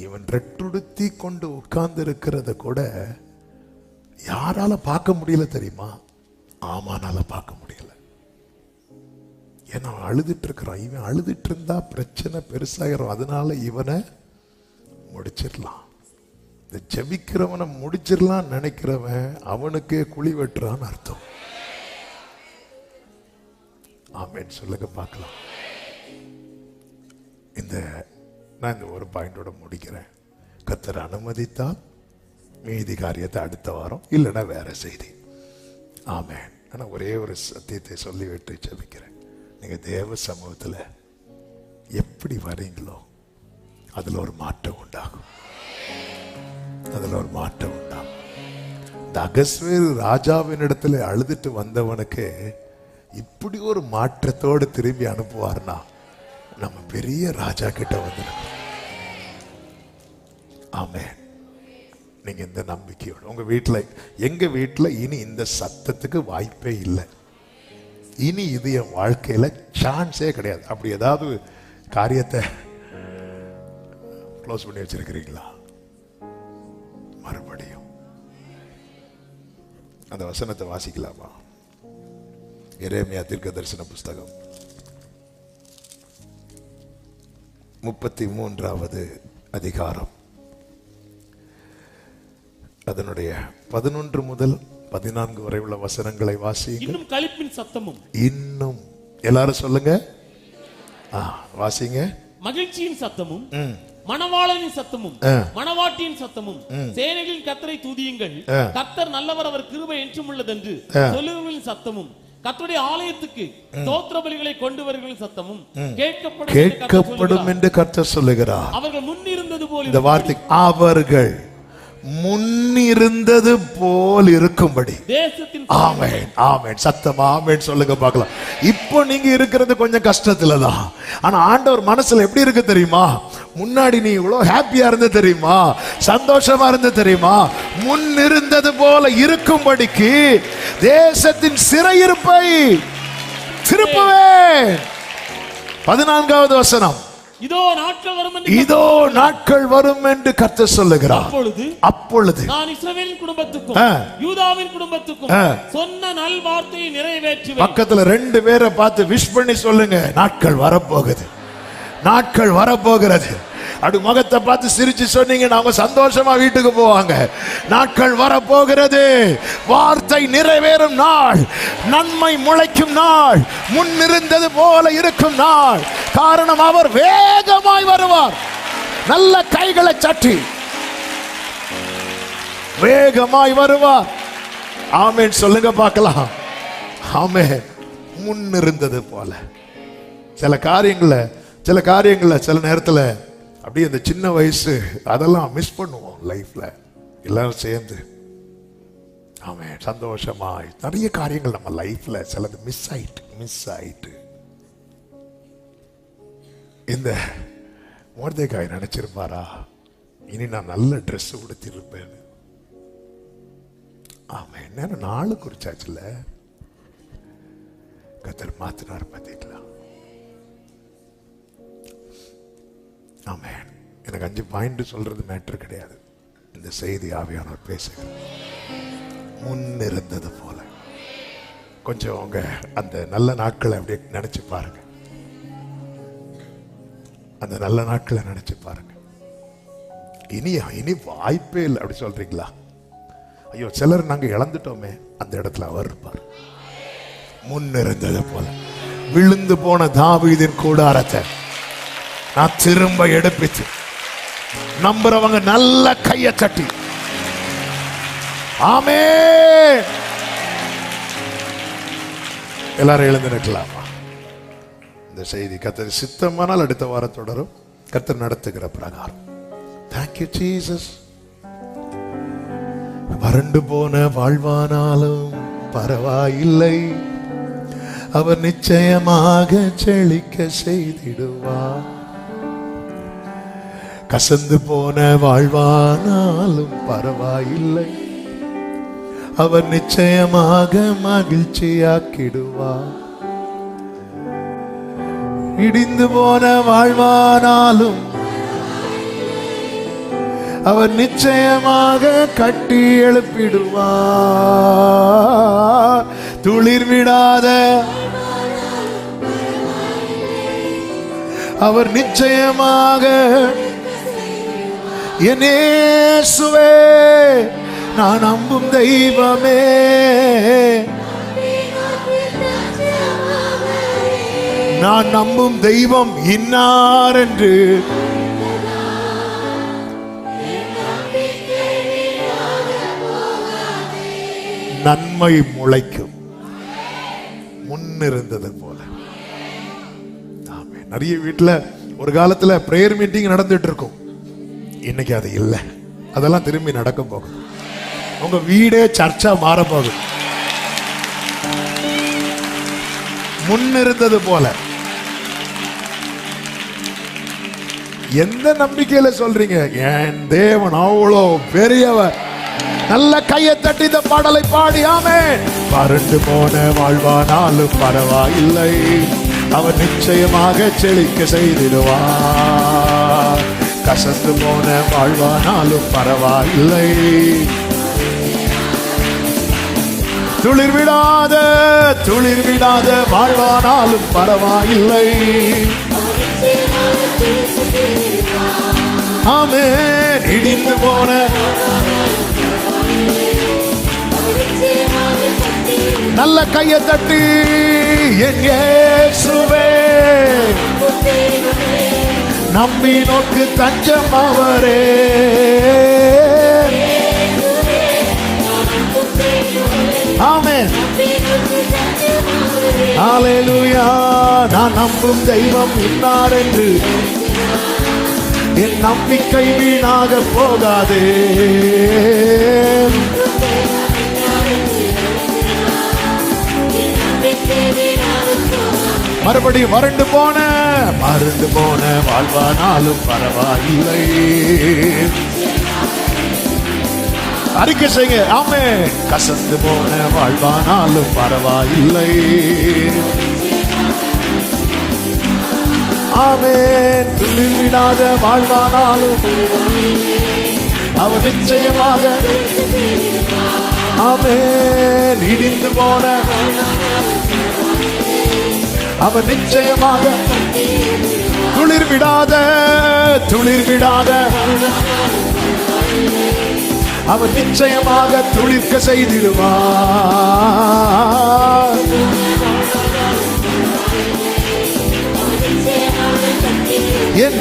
இவன் ரெட்டுடுத்தி கொண்டு உட்கார்ந்து இருக்கிறத கூட யாரால பார்க்க முடியல தெரியுமா? ஆமானால பார்க்க முடியல. ஏன்னா அழுதுட்டு இருக்கிறான். இவன் அழுதுட்டு இருந்தா பிரச்சனை பெருசாயிரும். அதனால இவனை முடிச்சிடலாம், இந்த ஜெபிக்கிறவனை முடிச்சிடலாம் நினைக்கிறவன் அவனுக்கே குழி வெட்டுறான்னு அர்த்தம். ஆமென் சொல்லுங்க பார்க்கலாம். நான் இந்த ஒரு பாயிண்டோட முடிக்கிறேன். கர்த்தர் அனுமதித்தால் மீதி காரியத்தை அடுத்த வாரம், இல்லைன்னா வேற செய்தி. ஆமென். ஆனால் ஒரே ஒரு சத்தியத்தை சொல்லிவிட்டு ஜெபிக்கிறேன். நீங்க தேவ சமூகத்தில் எப்படி வரீங்களோ அதுல ஒரு மாற்றம் உண்டாகும். அதுல ஒரு மாற்றம் உண்டாகும். இந்த அகஸ்வேரு ராஜாவின் இடத்துல அழுதுட்டு வந்தவனுக்கு இப்படி ஒரு மாற்றத்தோடு திரும்பி அனுப்புவார்னா நம்ம பெரிய ராஜா கிட்ட வந்துடும். ஆமென். நீங்க இந்த நம்பிக்கையோட உங்க வீட்டுல, எங்க வீட்டுல இனி இந்த சத்தத்துக்கு வாய்ப்பே இல்லை. இனி இது என் வாழ்க்கையில சான்ஸே கிடையாது. அப்படி ஏதாவது காரியத்தை க்ளோஸ் பண்ணி வச்சிருக்கிறீங்களா? மறுபடியும் அந்த வசனத்தை வாசிக்கலாமா? எரேமியா தீர்க்கதரிசன புஸ்தகம் 33வது அதிகாரம், அதனுடைய 11 முதல் 14 வரை உள்ள வசனங்களை வாசிங்க. இன்னும் களிப்பின் சத்தமும், இன்னும் எல்லாரும் சொல்லுங்க, வாசிங்க. மகிழ்ச்சியின் சத்தமும், மணவாளனின் சத்தமும், மணவாட்டியின் சத்தமும், சேனைகளின் கர்த்தரை துதியுங்கள், கர்த்தர் நல்லவர், அவர் கிருபை என்றும் உள்ளதென்று சொல்லுகிறவர்களின் சத்தமும், கர்த்தருடைய ஆலயத்துக்கு ஸ்தோத்திர பலிகளை கொண்டு வருகிறவர்களின் சத்தமும் கேட்கப்படும் என்று கர்த்தர் சொல்லுகிறார். அவர்கள் முன்னிருந்தது போல், இந்த வார்த்தை அவர்கள் முன்னிருந்தது போல் இருக்கும்படி. ஆமென், ஆமென். சத்தமா ஆமென் சொல்லுங்க பார்க்கலாம். இப்போ நீங்க இருக்கிறது கொஞ்சம் கஷ்டத்துல தான். ஆனா ஆண்டவர் மனசுல எப்படி இருக்கு தெரியுமா? முன்னாடி நீ இவ்வளவு ஹாப்பியா இருந்த தெரியுமா? சந்தோஷமா இருந்த தெரியுமா? முன்னிருந்தது போல இருக்கும்படிக்கு தேசத்தின் சிறையிருப்பை திருப்புவேன். 14வது வசனம், இதோ நாட்கள் வரும் என்று கர்த்தர் சொல்லுகிறார். அப்பொழுது நான் இஸ்ரவேலின் குடும்பத்துக்கும் யூதாவின் குடும்பத்துக்கும் சொன்ன நல் வார்த்தையை நிறைவேற்றுவேன். பக்கத்துல 2 பேரை பார்த்து விஷ் பண்ணி சொல்லுங்க, நாட்கள் வரப்போகுது, நாட்கள் வரப்போகிறது. அப்படி முகத்தை பார்த்து சிரிச்சு சொன்னீங்கன்னா அவங்க சந்தோஷமா வீட்டுக்கு போவாங்க. நாட்கள் வரப்போகிறது, வார்த்தை நிறைவேறும் நாள், நன்மை முளைக்கும் நாள், முன்னிருந்தது போல இருக்கும் நாள். காரணம், அவர் வேகமாய் வருவார். நல்ல கைகளை சட்டி வேகமாய் வருவார். ஆமென் சொல்லுங்க பார்க்கலாம். ஆமென். முன்னிருந்தது போல. சில காரியங்களை சில நேரத்தில் அப்படியே அந்த சின்ன வயசு அதெல்லாம் மிஸ் பண்ணுவோம் லைஃப்ல, எல்லாரும் சேர்ந்து. ஆமென். சந்தோஷமாய் நிறைய காரியங்கள் நம்ம லைஃப்ல சிலது மிஸ் ஆயிட்டு. இந்த மொர்தெகாய் நினைச்சிருப்பாரா, இனி நான் நல்ல ட்ரெஸ் உடுத்திருப்பேன். ஆமென். என்ன நாளு குறிச்சாச்சுல, கர்த்தர் மாத்தினார் பார்த்தீங்களா? ஆமென். எனக்கு 5 பாயிண்ட் சொல்றது மேட்டர் கிடையாது. இந்த செய்தி ஆவியானவர் பேசுகிறார். முன்னிருந்தது போல. கொஞ்சம் உங்க அந்த நல்ல நாட்களை அப்படியே நினைச்சு பாருங்க. அந்த நல்ல நாட்களை நினைச்சு பாருங்க. இனி வாய்ப்பே இல்லை அப்படி சொல்றீங்களா? ஐயோ, சிலர் நாங்க இழந்துட்டோமே, அந்த இடத்துல அவர் இருப்பார். முன்னிருந்தது போல. விழுந்து போன தாவீதின் கூடாரத்தை நான் திரும்ப எடுப்பிச்சு, நம்புறவங்க நல்ல கைய தட்டி ஆமென். எல்லாரும் எழுந்து நிற்கலாமா? இந்த செய்தி கர்த்தர் சித்தமானால் அடுத்த வாரம் தொடரும். கர்த்தர் நடத்துகிற பிரகாரம். Thank you Jesus. வறண்டு போன வாழ்வானாலும் பரவாயில்லை, அவர் நிச்சயமாக செழிக்க செய்திடுவார். கசந்து போன வாழ்வானாலும் பரவாயில்லை, அவர் நிச்சயமாக மகிழ்ச்சியாக்கிடுவார். இடிந்து போன வாழ்வானாலும் அவர் நிச்சயமாக கட்டி எழுப்பிடுவார். துளிர் விடாத அவர் நிச்சயமாக, என் இயேசுவே நான் நம்பும் தெய்வமே, நான் நம்பும் தெய்வம் இன்னார் என்று நன்மை முளைக்கும். முன்னிருந்தது போல. நிறைய வீட்டுல ஒரு காலத்துல பிரேயர் மீட்டிங் நடந்துட்டு இருக்கும், இன்னைக்கு அது இல்லை. அதெல்லாம் திரும்பி நடக்க போகுது. உங்க வீடே சர்ச்சா மாற போகுது. முன்னிருந்தது போல. எந்த நம்பிக்கையில சொல்றீங்க? என் தேவன் அவ்வளோ பெரியவர். நல்ல கையை தட்டி இந்த பாடலை பாடி ஆமென். வறண்டு போன வாழ்வானாலும் பரவாயில்லை, அவர் நிச்சயமாக செழிக்க செய்திடுவார். கசந்து போன வாழ்வானாலும் பரவாயில்லை, துளிர் விடாத வாழ்வானாலும் பரவாயில்லை. ஆமென். இடிந்து போன நல்ல கையை தட்டி என் இயேசுவே நம்பி நோக்கு தஞ்சம் அவரே. ஆமென். ஹல்லேலூயா. நான் நம்பும் தெய்வம் இன்னார் என்று என் நம்பிக்கை வீணாக போகாதே. மறுபடியும் வறண்டு போன வாழ்வானாலும் பரவாயில்லை. அறிக்கை செய்யுங்க. ஆமென். கசந்து போன வாழ்வானாலும் பரவாயில்லை. ஆமென். துளிர் விடாத வாழ்வானாலும் அவர் நிச்சயமாக. ஆமென். இடிந்து போன அவர் நிச்சயமாக துளிர் விடாத அவர் நிச்சயமாக துளிர்க்க செய்திடுவார். என்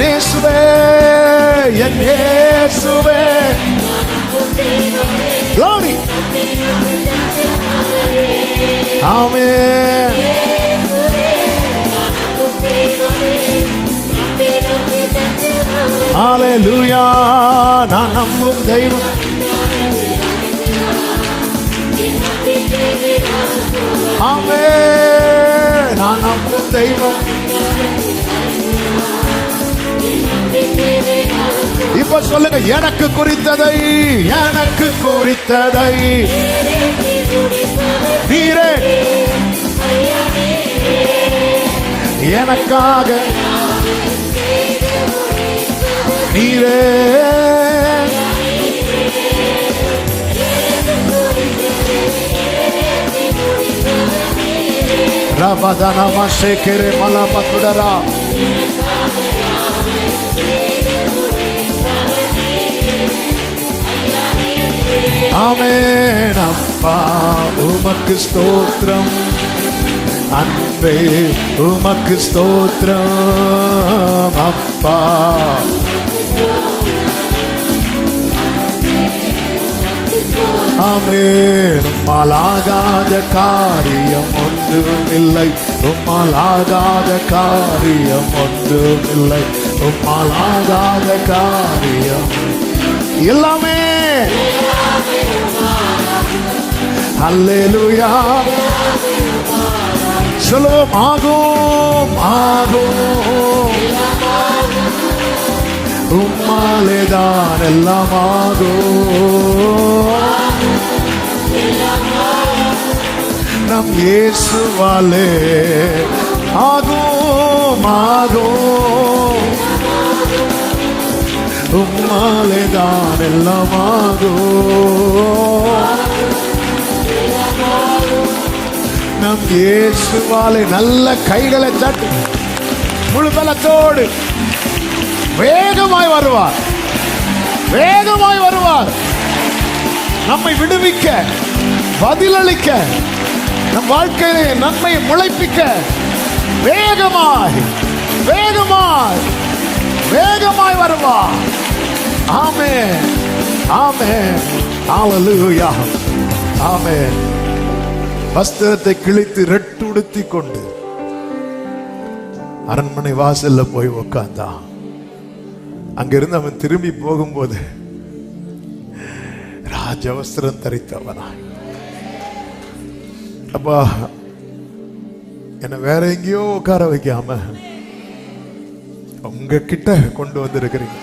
இயேசுவே glory. ஆமென். ஹல்லேலூயா. நான் நம்பும் தெய்வம். ஆமென். நான் நம்பும் தெய்வம். இப்ப சொல்லுங்க. எனக்கு குறித்ததை நீரே எனக்காக நீரே ரபதனமா சேகரே மலபதுடரா. ஆமென். அப்பா உமக்கு ஸ்தோத்திரம். அன்பே உமக்கு ஸ்தோத்திரம். அப்பா ஆமென். உம்மாலாகாத காரியம் ஒன்றுமில்லை. உம்மாலாகாத காரியம் ஒன்றுமில்லை. உம்மாலாகாத காரியம் எல்லாமே. அல்லேலூயா. சொல்லுவோம். ஆகும் உம்மாலேதான் எல்லாம் ஆகும். நம் இயேசுவாலே ஆகும் உம்மாலேதான் எல்லாம் ஆகும். நம் இயேசுவாலே நல்ல கைகளை தட்டி முழு பலத்தோடு வேகமாய் வருவார். நம்மை விடுவிக்க, பதிலளிக்க, நம் வாழ்க்கையிலே நன்மை முளைப்பிக்க வேகமாய் வருவார். ஆமென். ஹல்லேலூயா. ஆமென். வஸ்திரத்தை கிழித்து ரெட்டுடுத்தி கொண்டு அரண்மனை வாசல்ல போய் உட்கார்ந்தான். அங்கிருந்து அவன் திரும்பி போகும்போது ராஜவஸ்திரம் தரித்தவனாய், அப்பா என்ன வேற எங்கேயோ உட்கார வைக்காம உங்க கிட்ட கொண்டு வந்திருக்கிறீங்க.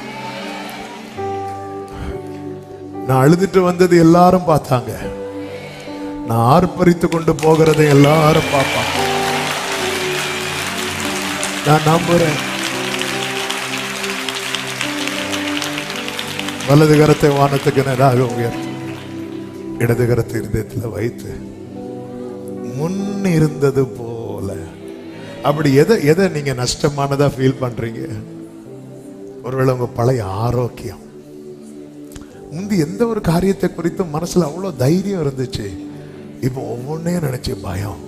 நான் அழுதுட்டு வந்தது எல்லாரும் பார்த்தாங்க. நான் ஆர்ப்பரித்து கொண்டு போகிறதை எல்லாரும் பார்ப்பாங்க. நான் நம்புறேன். வலது கரத்தை வானத்துக்கு நேராக உயர்த்தி இடது கரத்தை இருதயத்தில் வைத்து முன் இருந்தது போல. அப்படி எதை நீங்க நஷ்டமானதா ஃபீல் பண்றீங்க? ஒருவேளை உங்க பழைய ஆரோக்கியம், முந்தி எந்த ஒரு காரியத்தை குறித்து மனசுல அவ்வளவு தைரியம் இருந்துச்சு, இப்போ ஒவ்வொன்றையும் நினைச்சு பயம்.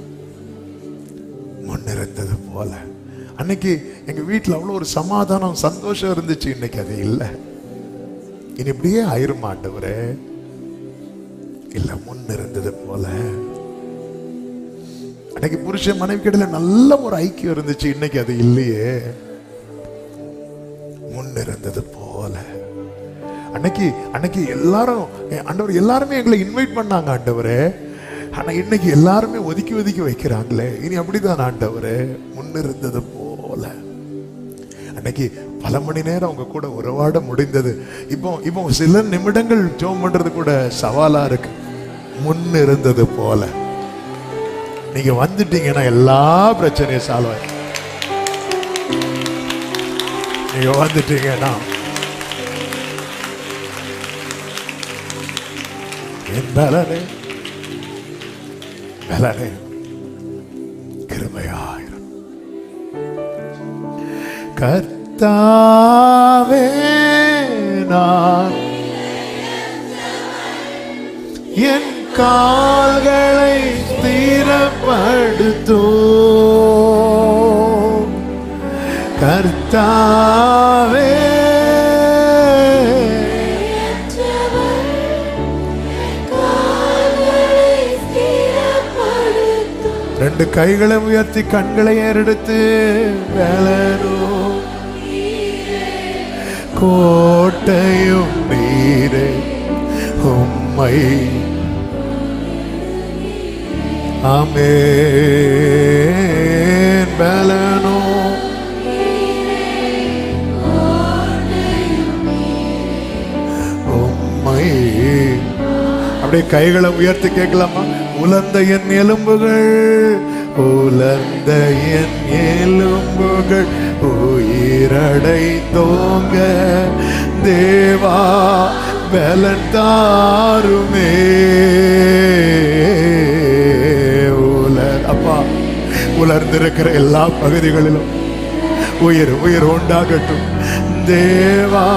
முன் இருந்தது போல. அன்னைக்கு எங்க வீட்டுல அவ்வளவு ஒரு சமாதானம் சந்தோஷம் இருந்துச்சு, இன்னைக்கு அது இல்லை. இனி இப்படியே ஆயிரும் ஆண்டவரே. இல்ல, முன் இருந்தது போல. அன்னைக்கு புருஷன் மனைவி கிட்ட நல்ல ஒரு ஐக்கியம் இருந்துச்சு, இன்னைக்கு அது இல்லையே. முன் இருந்தது போல. அன்னைக்கு எல்லாரும் ஆண்டவர் எல்லாருமே எங்களை இன்வைட் பண்ணாங்க ஆண்டவரே. ஆனா இன்னைக்கு எல்லாருமே ஒதுக்கி ஒதுக்கி வைக்கிறாங்களே. இனி அப்படிதான் ஆண்டவரே. முன் இருந்தது போல. அன்னைக்கு பல மணி நேரம் அவங்க கூட உறவாட முடிந்தது. இப்போ சில நிமிடங்கள் ஜெபம் பண்றது கூட சவாலா இருக்கு. முன் இருந்தது போல. நீங்க வந்துட்டீங்கன்னா எல்லா பிரச்சனையும் சால்வ் ஆயிடும். நீங்க வந்துட்டீங்கன்னா என் பலனே கிருபையாயிரம். கர்த்தாவே நான் என் கால்களை ஸ்திரப்படுத்தும். கர்த்தாவே ரெண்டு கைகளை உயர்த்தி கண்களை ஏறெடுத்து கோட்டையும் நீரே உம்மை ஆமென். பலனோ உம்மை. அப்படியே கைகளை உயர்த்தி கேட்கலாமா? உலர்ந்த என் எலும்புகள், உலர்ந்த என் எலும்புகள் உயிரடைந்தோங்க. தேவா பலன் தாருமே. அப்பா, உலர்ந்திருக்கிற எல்லா பகுதிகளிலும் உயிர் உண்டாகட்டும். தேவா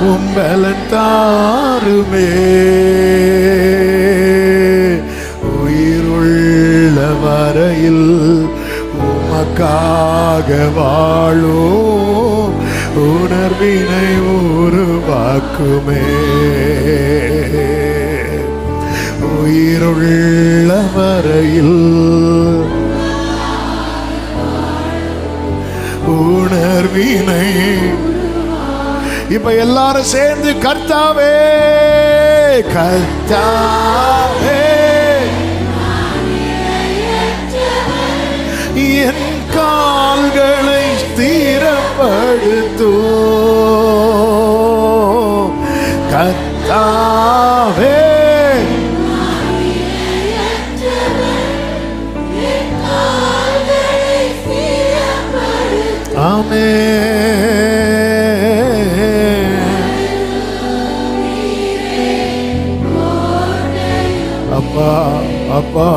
உம் பலன் தாருமே. உயிருள்ள வரையில் உமக்காக வாழும் உணர்வினை உருவாக்குமே. உயிருள்ள வரையில் உணர்வினை. இப்ப எல்லாரும் சேர்ந்து கர்த்தாவே கர்த்தாவே என் கால்களை ஸ்திரப்படுத்தும். கர்த்தாவே ஆமென். அப்பா அப்பா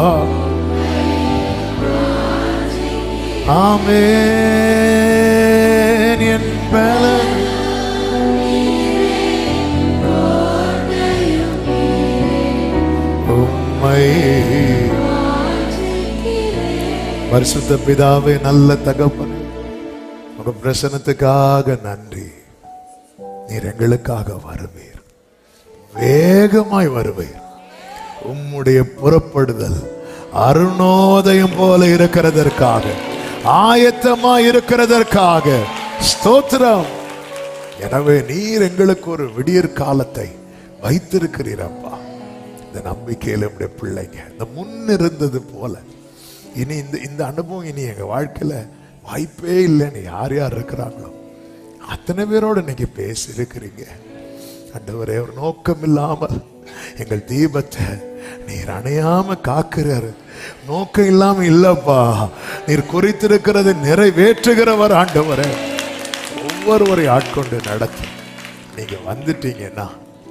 ஆமென். என் பலன் உம்மை. பரிசுத்த பிதாவே, நல்ல தகப்பனே, உங்க பிரசன்னத்துக்காக நன்றி. நீர் எங்களுக்காக வருவீர், வேகமாய் வருவீர். உம்முடைய புறப்படுதல் அருணோதயம் போல இருக்கிறதற்காக, ஆயத்தமாய் இருக்கிறதற்காக ஸ்தோத்திரம். எனவே நீர் எங்களுக்கு ஒரு விடியற் காலத்தை வைத்திருக்கிறீரப்பா. இந்த நம்பிக்கையில் நம்முடைய பிள்ளைங்க இந்த முன் இருந்தது போல இனி இந்த அனுபவம் இனி எங்க வாழ்க்கையில வாய்ப்பே இல்லைன்னு யார் யார் இருக்கிறாங்களோ அத்தனை பேரோடு இன்னைக்கு பேசி இருக்கிறீங்க. ஆண்டவரே, ஒரு நோக்கம் இல்லாமல் எங்கள் தீபத்தை நீர் அணையாம காக்குறாரு. நோக்கம் இல்லாம இல்லப்பா, நீர் குறித்திருக்கிறது நிறைவேற்றுகிறவர். ஆண்டவரே, ஒவ்வொருவரை ஆட்கொண்டு நடத்தி நீங்க வந்துட்டீங்கன்னா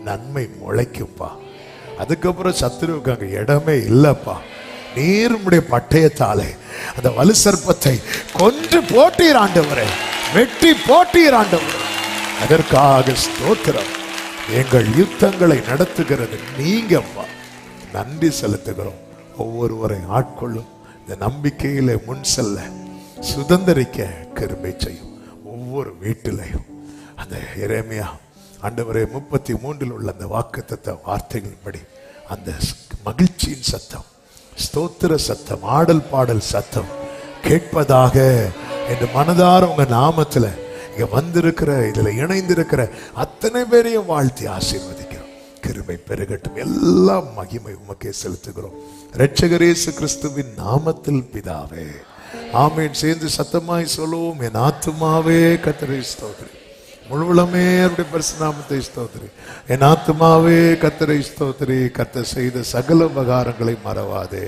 நன்மை முளைக்கும்பா. அதுக்கப்புறம் சத்துருவுக்கு அங்க இடமே இல்லப்பா. நீர் உம்முடைய பட்டயத்தாலே அந்த வலு சர்ப்பத்தை கொன்று போட்டீர் ஆண்டவரே, வெட்டி போட்டீர் ஆண்டவரே. அதற்காக ஸ்தோத்திரம். எங்கள் யுத்தங்களை நடத்துகிறது நீங்க. நன்றி செலுத்துகிறோம். ஒவ்வொருவரை ஆட்கொள்ளும். இந்த நம்பிக்கையிலே முன் செல்ல சுதந்திரிக்க கிருபை செய்யும். ஒவ்வொரு வீட்டிலையும் அந்த எரேமியா ஆண்டவரே 33 உள்ள அந்த வாக்குத்தத்த வார்த்தைகளின்படி அந்த மகிழ்ச்சியின் சத்தம், ஸ்தோத்திர சத்தம், ஆடல் பாடல் சத்தம் கேட்பதாக என்று மனதார உங்க நாமத்துல இங்க வந்திருக்கிற இதுல இணைந்திருக்கிற அத்தனை பேரையும் வாழ்த்தி ஆசீர்வதிக்கிறோம். கிருபை பெருகட்டும். எல்லா மகிமை உமக்கே செலுத்துகிறோம். இரட்சகர் இயேசு கிறிஸ்துவின் நாமத்தில் பிதாவே, ஆமென். சேர்ந்து சத்தமாய் சொல்லுவோம். என் ஆத்துமாவே கர்த்தரை ஸ்தோத்திரி, முழுவலமே அவருடைய பரிசுநாமத்தை ஸ்தோத்திரி. என் ஆத்துமாவே கர்த்தரை ஸ்தோத்திரி, கர்த்தர் செய்த சகல உபகாரங்களை மறவாதே.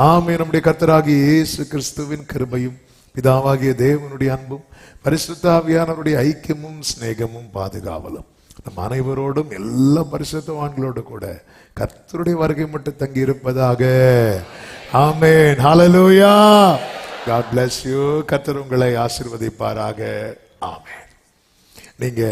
ஆமென். நம்முடைய கர்த்தராகிய இயேசு கிறிஸ்துவின் கிருபையும் பிதாவாகிய தேவனுடைய அன்பும் பரிசுத்த ஆவியானவருடைய ஐக்கியமும் சிநேகமும் பாதுகாவலும் நம் அனைவரோடும் எல்லா பரிசுத்தவான்களோடு கூட கர்த்தருடைய வருகை மட்டும் தங்கி இருப்பதாக. ஆமென். ஹல்லேலூயா. God bless you. கர்த்தர் உங்களை ஆசீர்வதிப்பாராக. ஆமென். நீங்க